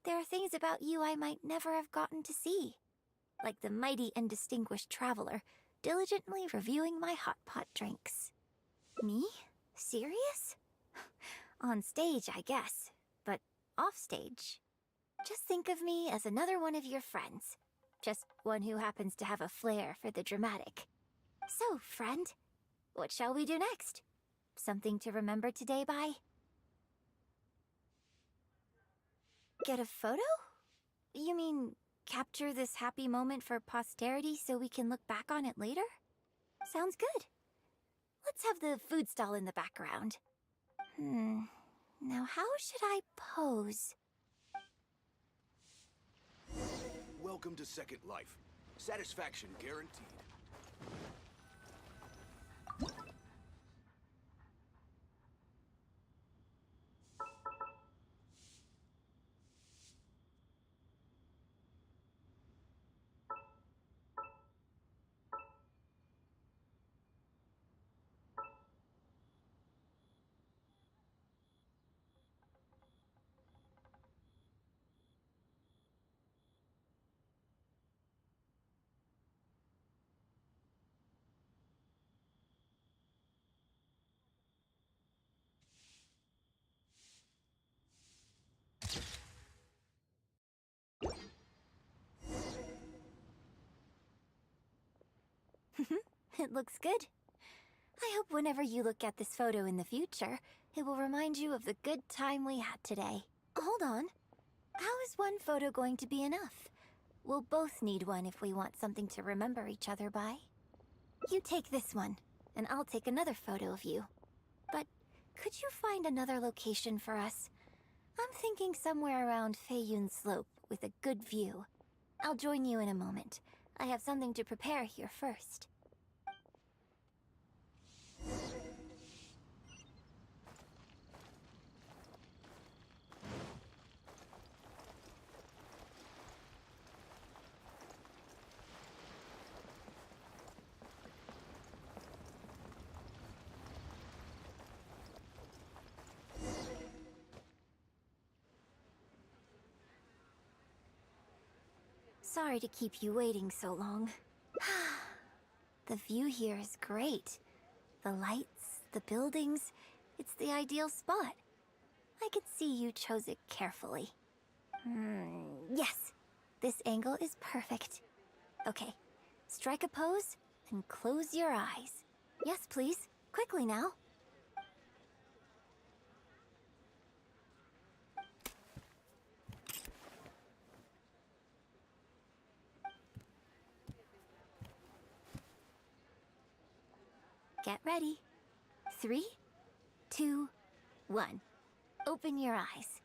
there are things about you I might never have gotten to see. Like the mighty and distinguished traveler, diligently reviewing my hot pot drinks. Me? Serious? On stage, I guess, but off stage. Just think of me as another one of your friends. Just one who happens to have a flair for the dramatic. So, friend, what shall we do next? Something to remember today by? Get a photo? You mean capture this happy moment for posterity so we can look back on it later? Sounds good. Let's have the food stall in the background. Now how should I pose? Welcome to Second Life. Satisfaction guaranteed. It looks good. I hope whenever you look at this photo in the future, it will remind you of the good time we had today. Hold on. How is one photo going to be enough? We'll both need one if we want something to remember each other by. You take this one, and I'll take another photo of you. But could you find another location for us? I'm thinking somewhere around Feiyun Slope with a good view. I'll join you in a moment. I have something to prepare here first. Sorry to keep you waiting so long. The view here is great. The lights, the buildings, it's the ideal spot. I could see you chose it carefully. Yes, this angle is perfect. Okay, strike a pose and close your eyes. Yes, please, quickly now. Get ready. 3, 2, 1. Open your eyes.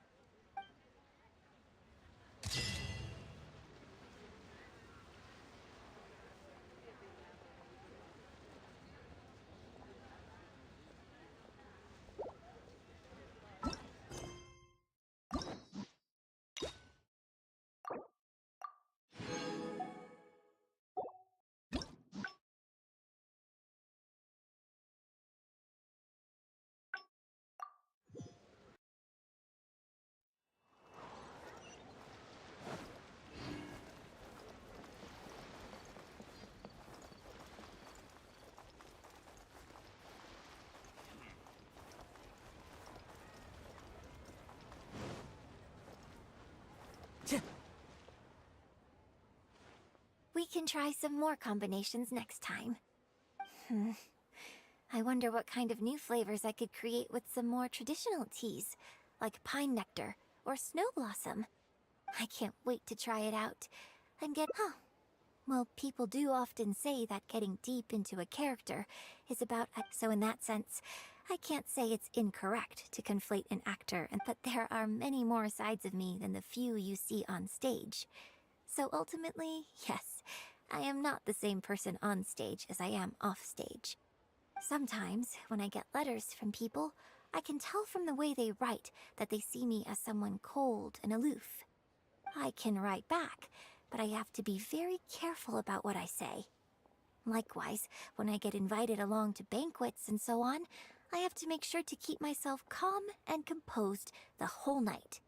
We can try some more combinations next time. I wonder what kind of new flavors I could create with some more traditional teas, like pine nectar or snow blossom. I can't wait to try it out and get... Well, people do often say that getting deep into a character is about... So in that sense, I can't say it's incorrect to conflate an actor, but there are many more sides of me than the few you see on stage. So ultimately, yes, I am not the same person on stage as I am off stage. Sometimes, when I get letters from people, I can tell from the way they write that they see me as someone cold and aloof. I can write back, but I have to be very careful about what I say. Likewise, when I get invited along to banquets and so on, I have to make sure to keep myself calm and composed the whole night.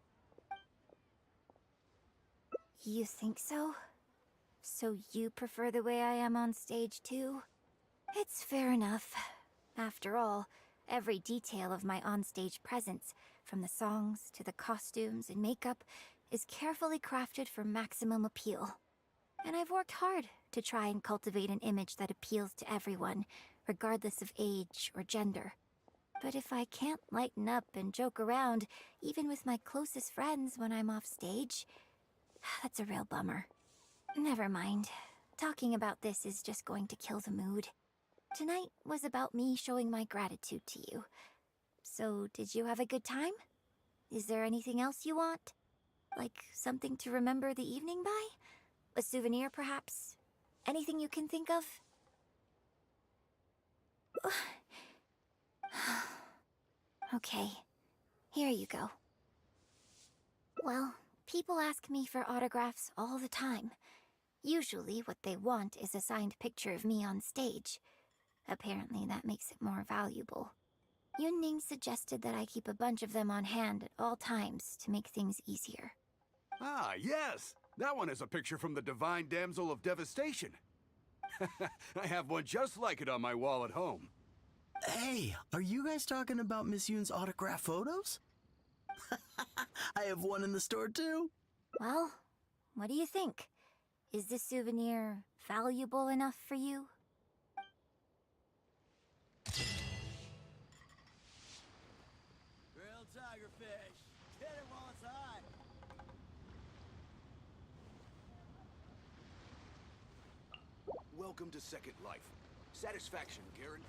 You think so? So you prefer the way I am on stage too? It's fair enough. After all, every detail of my onstage presence, from the songs to the costumes and makeup, is carefully crafted for maximum appeal. And I've worked hard to try and cultivate an image that appeals to everyone, regardless of age or gender. But if I can't lighten up and joke around, even with my closest friends when I'm off stage, that's a real bummer. Never mind. Talking about this is just going to kill the mood. Tonight was about me showing my gratitude to you. So, did you have a good time? Is there anything else you want? Like something to remember the evening by? A souvenir, perhaps? Anything you can think of? Okay, here you go. Well, people ask me for autographs all the time. Usually what they want is a signed picture of me on stage. Apparently that makes it more valuable. Yunning suggested that I keep a bunch of them on hand at all times to make things easier. Ah, yes! That one is a picture from the Divine Damsel of Devastation. I have one just like it on my wall at home. Hey, are you guys talking about Miss Yoon's autograph photos? I have one in the store too. Well, what do you think? Is this souvenir valuable enough for you? Grilled tigerfish. Get it while it's hot. Welcome to Second Life. Satisfaction guaranteed.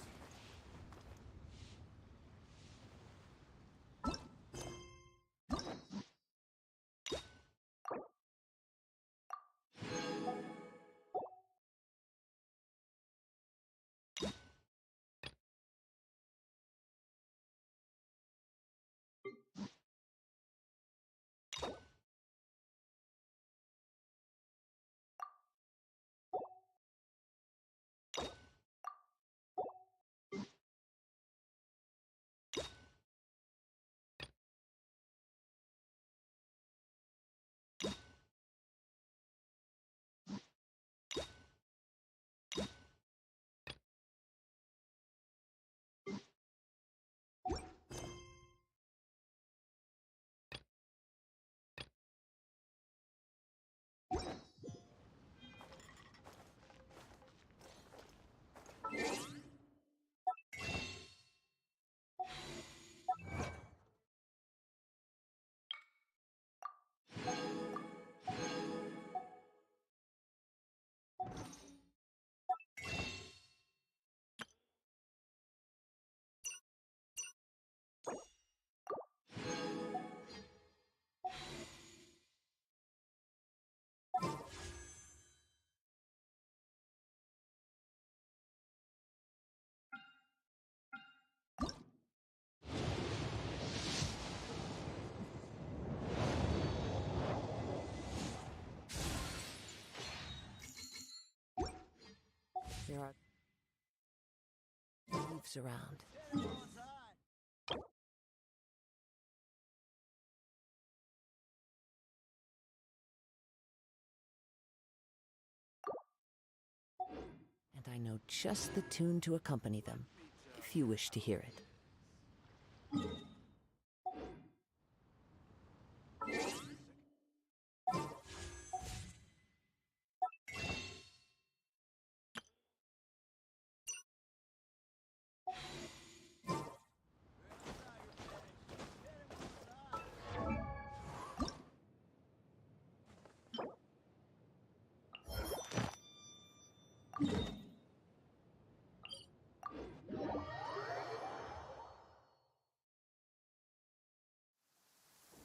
There are leaves around. And I know just the tune to accompany them, if you wish to hear it.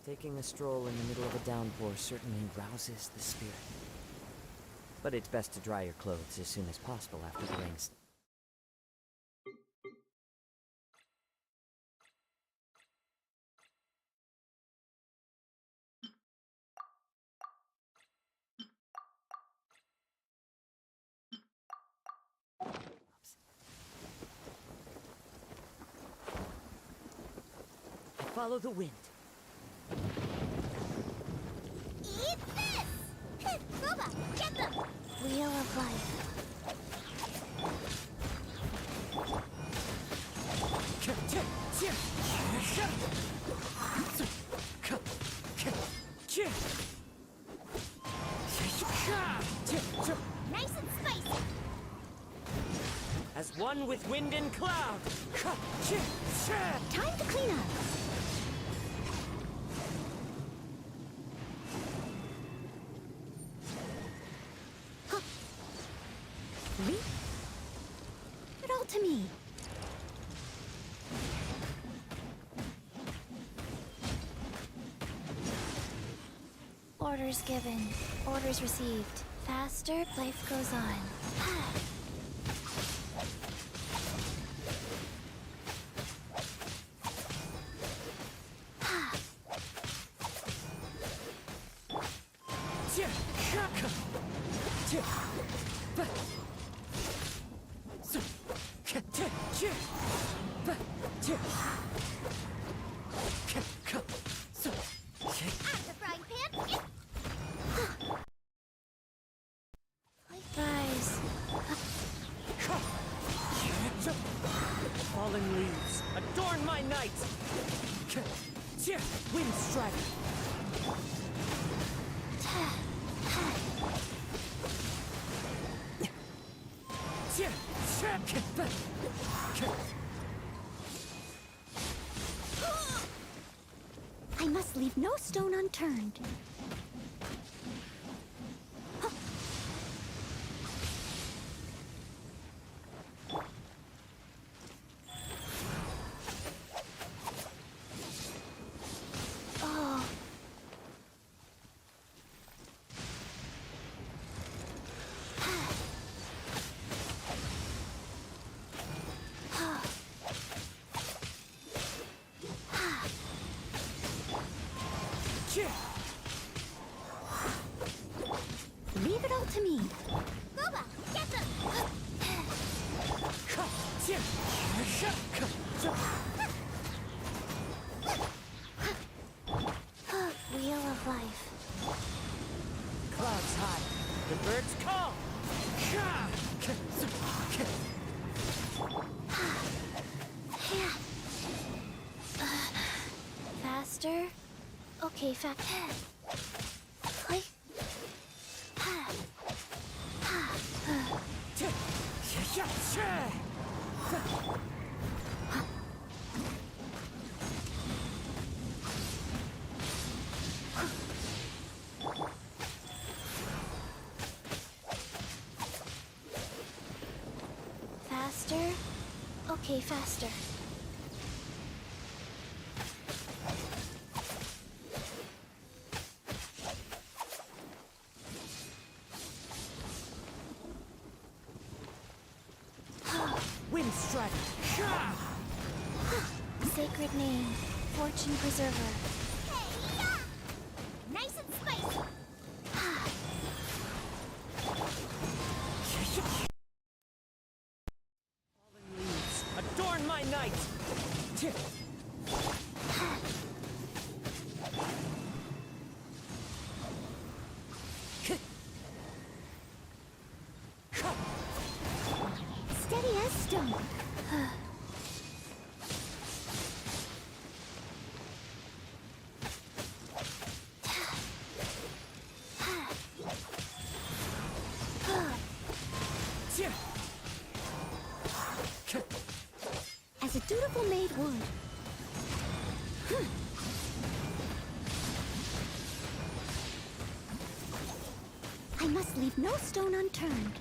Taking a stroll in the middle of a downpour certainly rouses the spirit. But it's best to dry your clothes as soon as possible after the rains. Follow the wind. Eat this! Boba, get them! Wheel of life. Nice and spicy. As one with wind and cloud. Time to clean up. Leave it all to me. Orders given, orders received. Faster, life goes on. Rise. Fallen leaves, adorn my night! Wind strike! I must leave no stone unturned. Oh. Leave it all to me. Boba, get them! Wheel of life. Clouds high, the birds call! Faster? Okay, Faster? Okay, faster. Wind strike! Sacred name, fortune preserver. Nice and spicy. Fallen leaves, adorn my night! Steady as stone. As a dutiful maid would. I must leave no stone unturned.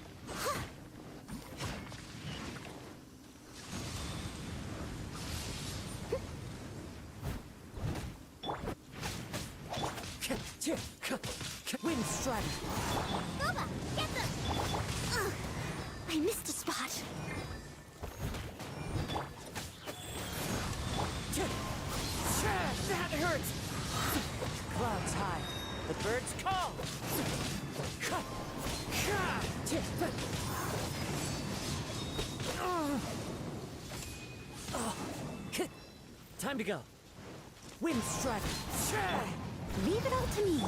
Wind Strider! Boba, get them! Ugh, I missed a spot. That hurts! Clouds high. The birds call! Time to go. Wind Strider! Leave it all to me.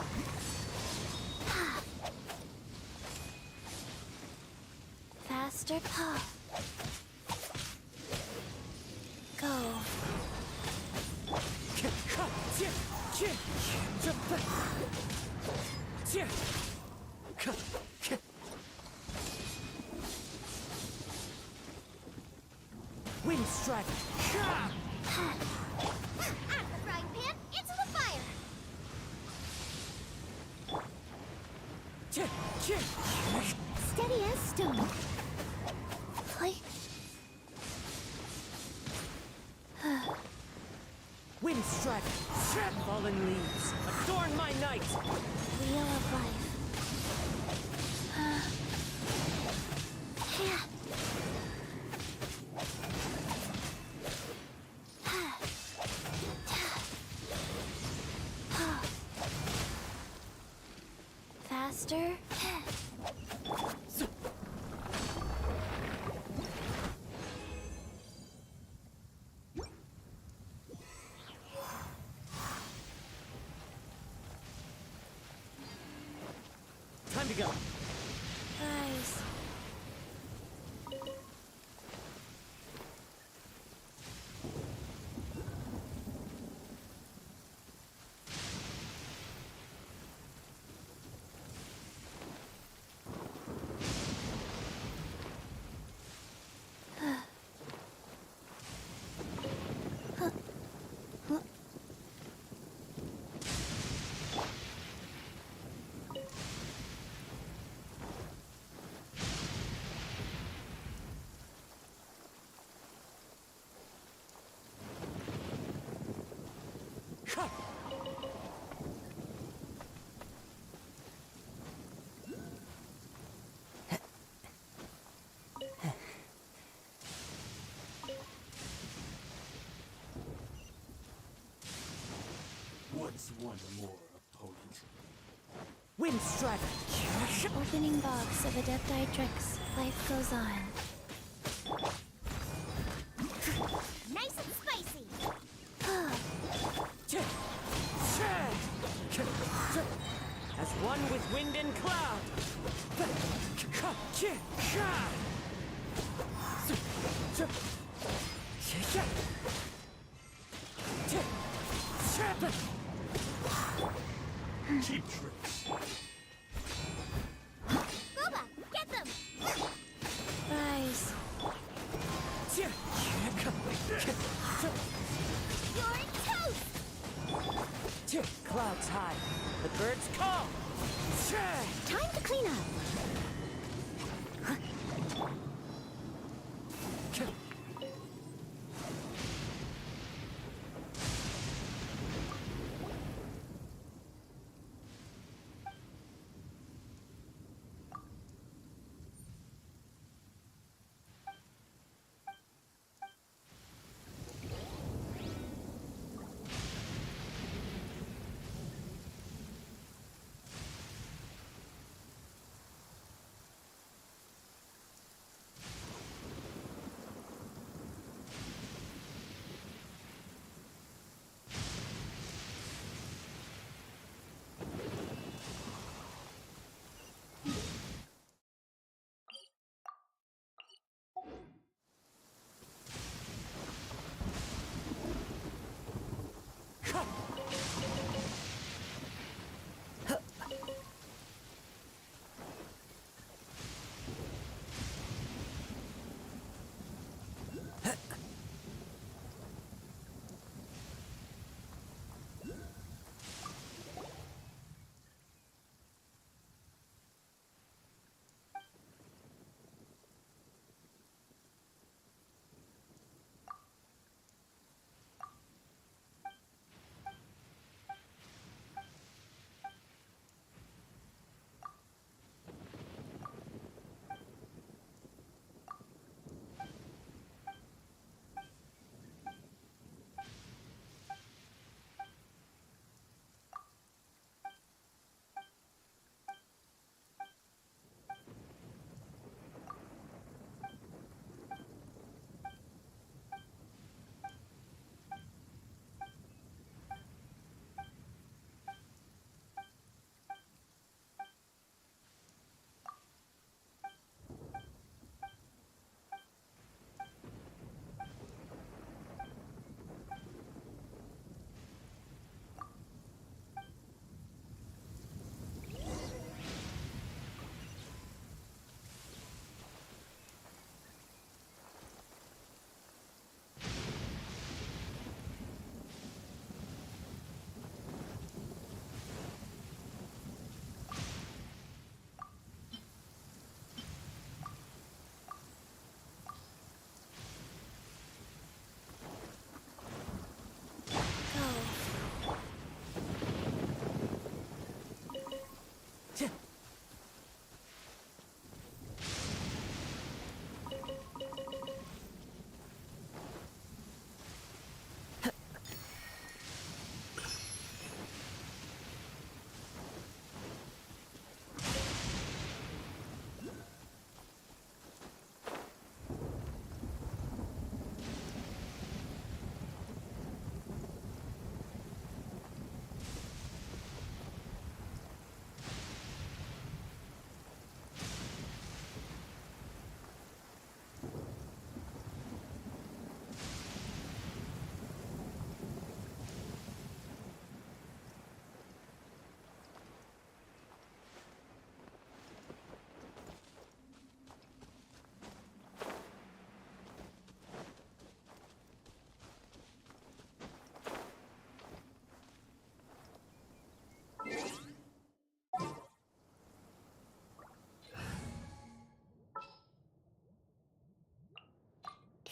Faster paw. Go. Wind Strider! Out of the frying pan, into the fire! Steady as stone. Play. Wind Strider! Fallen leaves! Adorn my night! Wheel of life. Yeah. Faster. Time to go. Guys. What's one more opponent? Wind Strider! Opening box of Adepti tricks. Life goes on. Nice and spicy! As one with wind and cloud! Cheap tricks. Boba, get them! Guys. You're toast! Clouds high. The birds call! Time to clean up!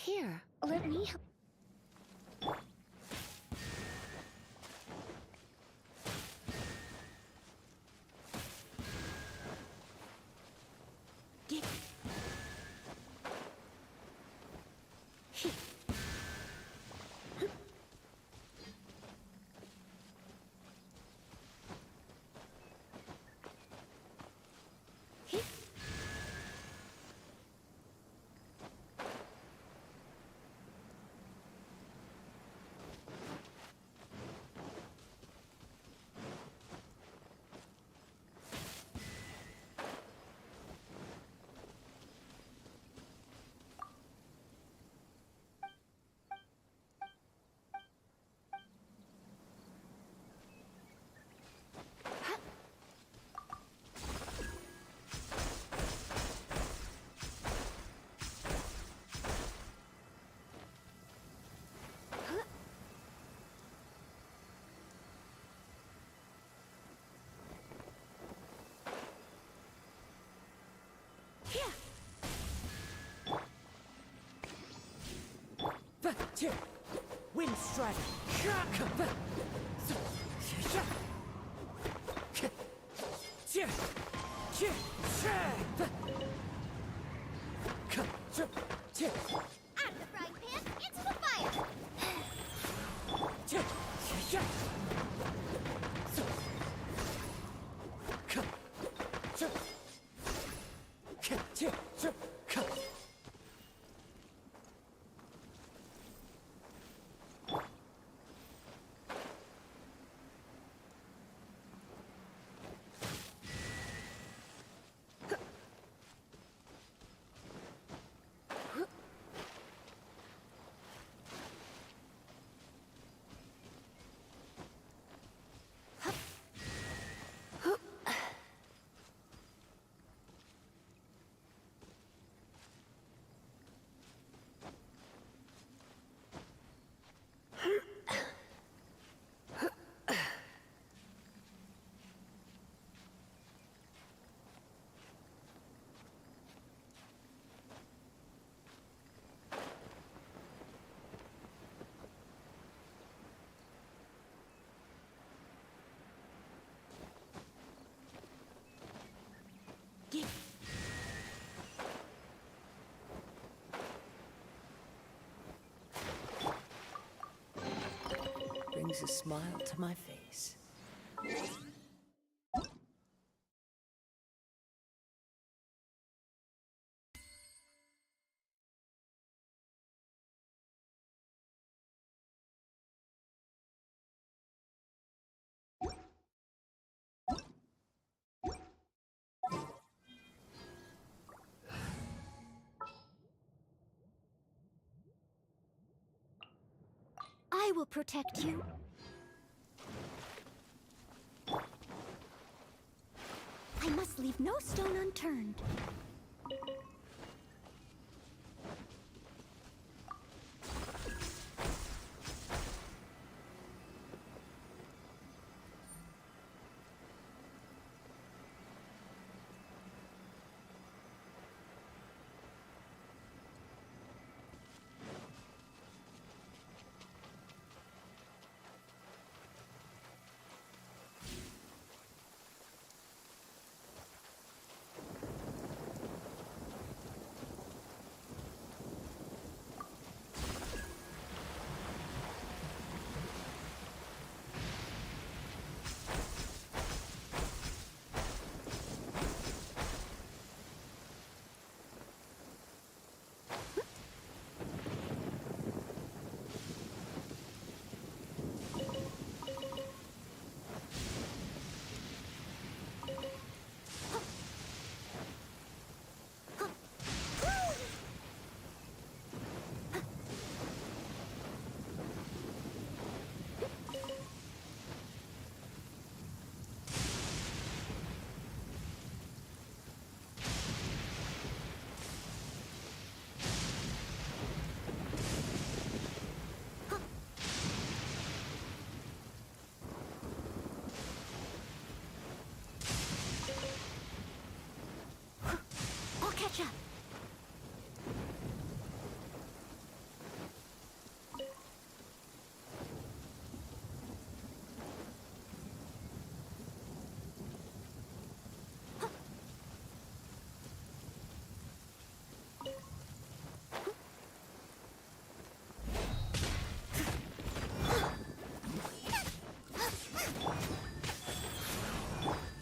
Here, let me help. Wind strike. Out of the frying pan, into the fire! Brings a smile to my face. I will protect you. I must leave no stone unturned. Cha.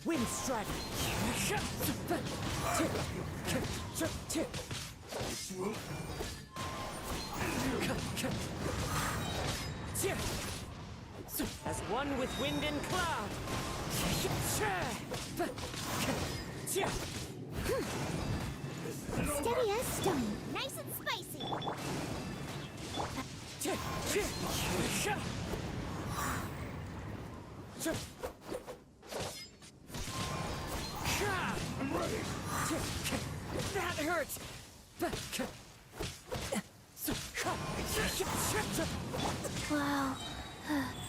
Wind strike. As one with wind and cloud. Steady as stone. Nice and spicy. I'm ready. That hurts. Wow.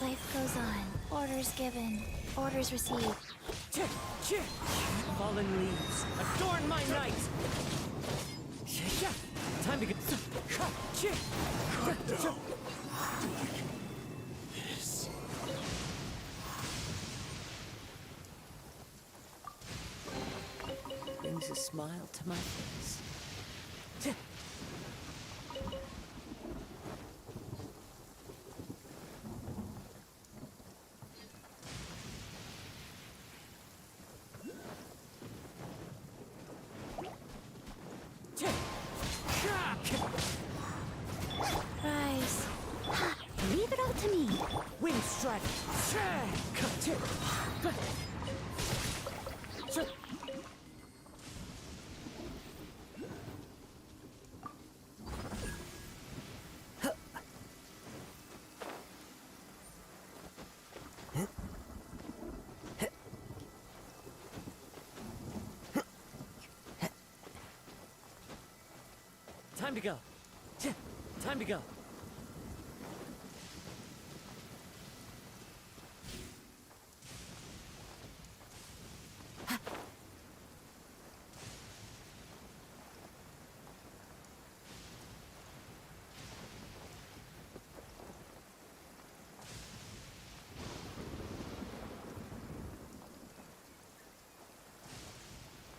Life goes on. Orders given. Orders received. Fallen leaves, adorn my night. Time to get. This. Brings a smile to my face. Rise. Leave it all to me. Wind strike. Time to go. Time to go.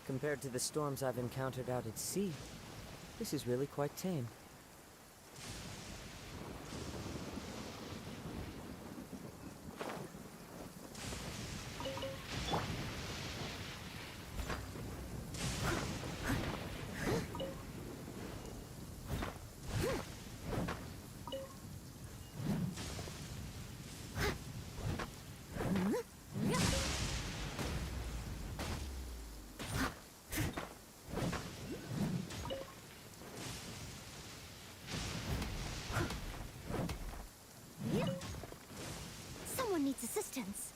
Compared to the storms I've encountered out at sea, this is really quite tame. Someone needs assistance.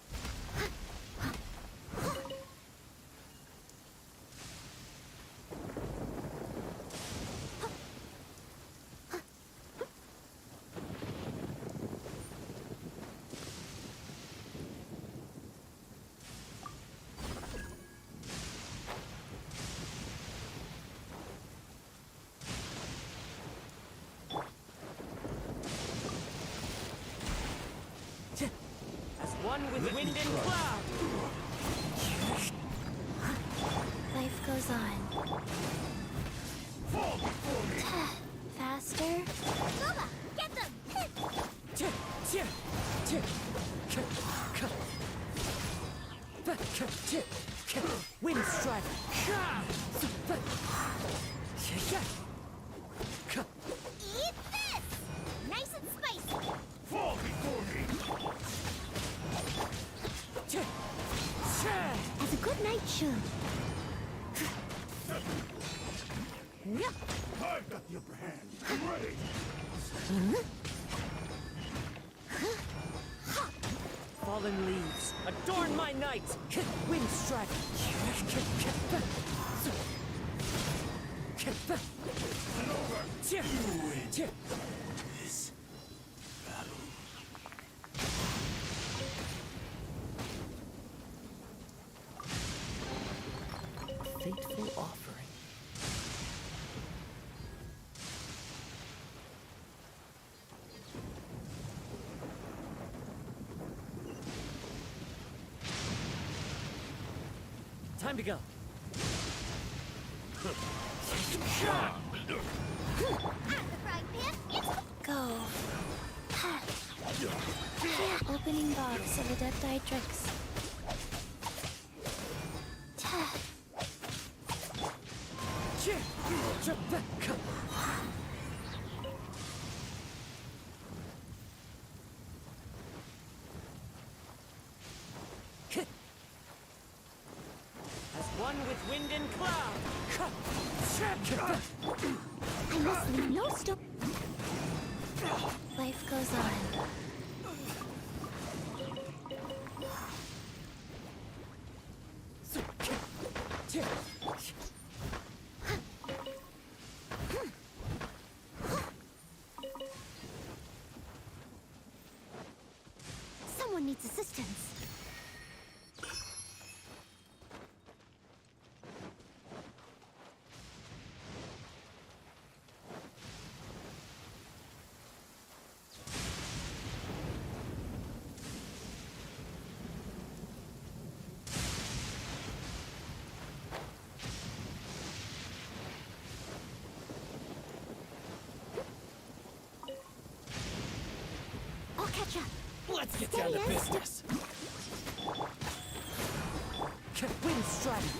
One with wind and cloud. Life goes on. Faster. Goma, get them! Wind strike. Eat this! Nice and spicy. Fall before me. As a good night should. I've got the upper hand. I'm ready. Fallen leaves, adorn my night. Wind strike. This battle. A fateful offering. Time to go. Go. Opening box of Adepti-Trix. As one with wind and cloud. I must leave no stone. Life goes on. Someone needs assistance. I'll catch up. Let's get down to business. Wind strike.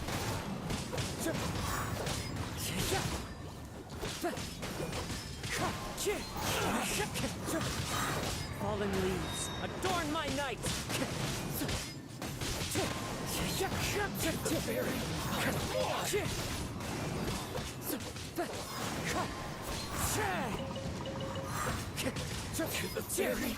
Fallen leaves, adorn my night. Very.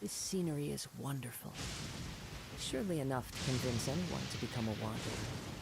This scenery is wonderful. Surely enough to convince anyone to become a wanderer.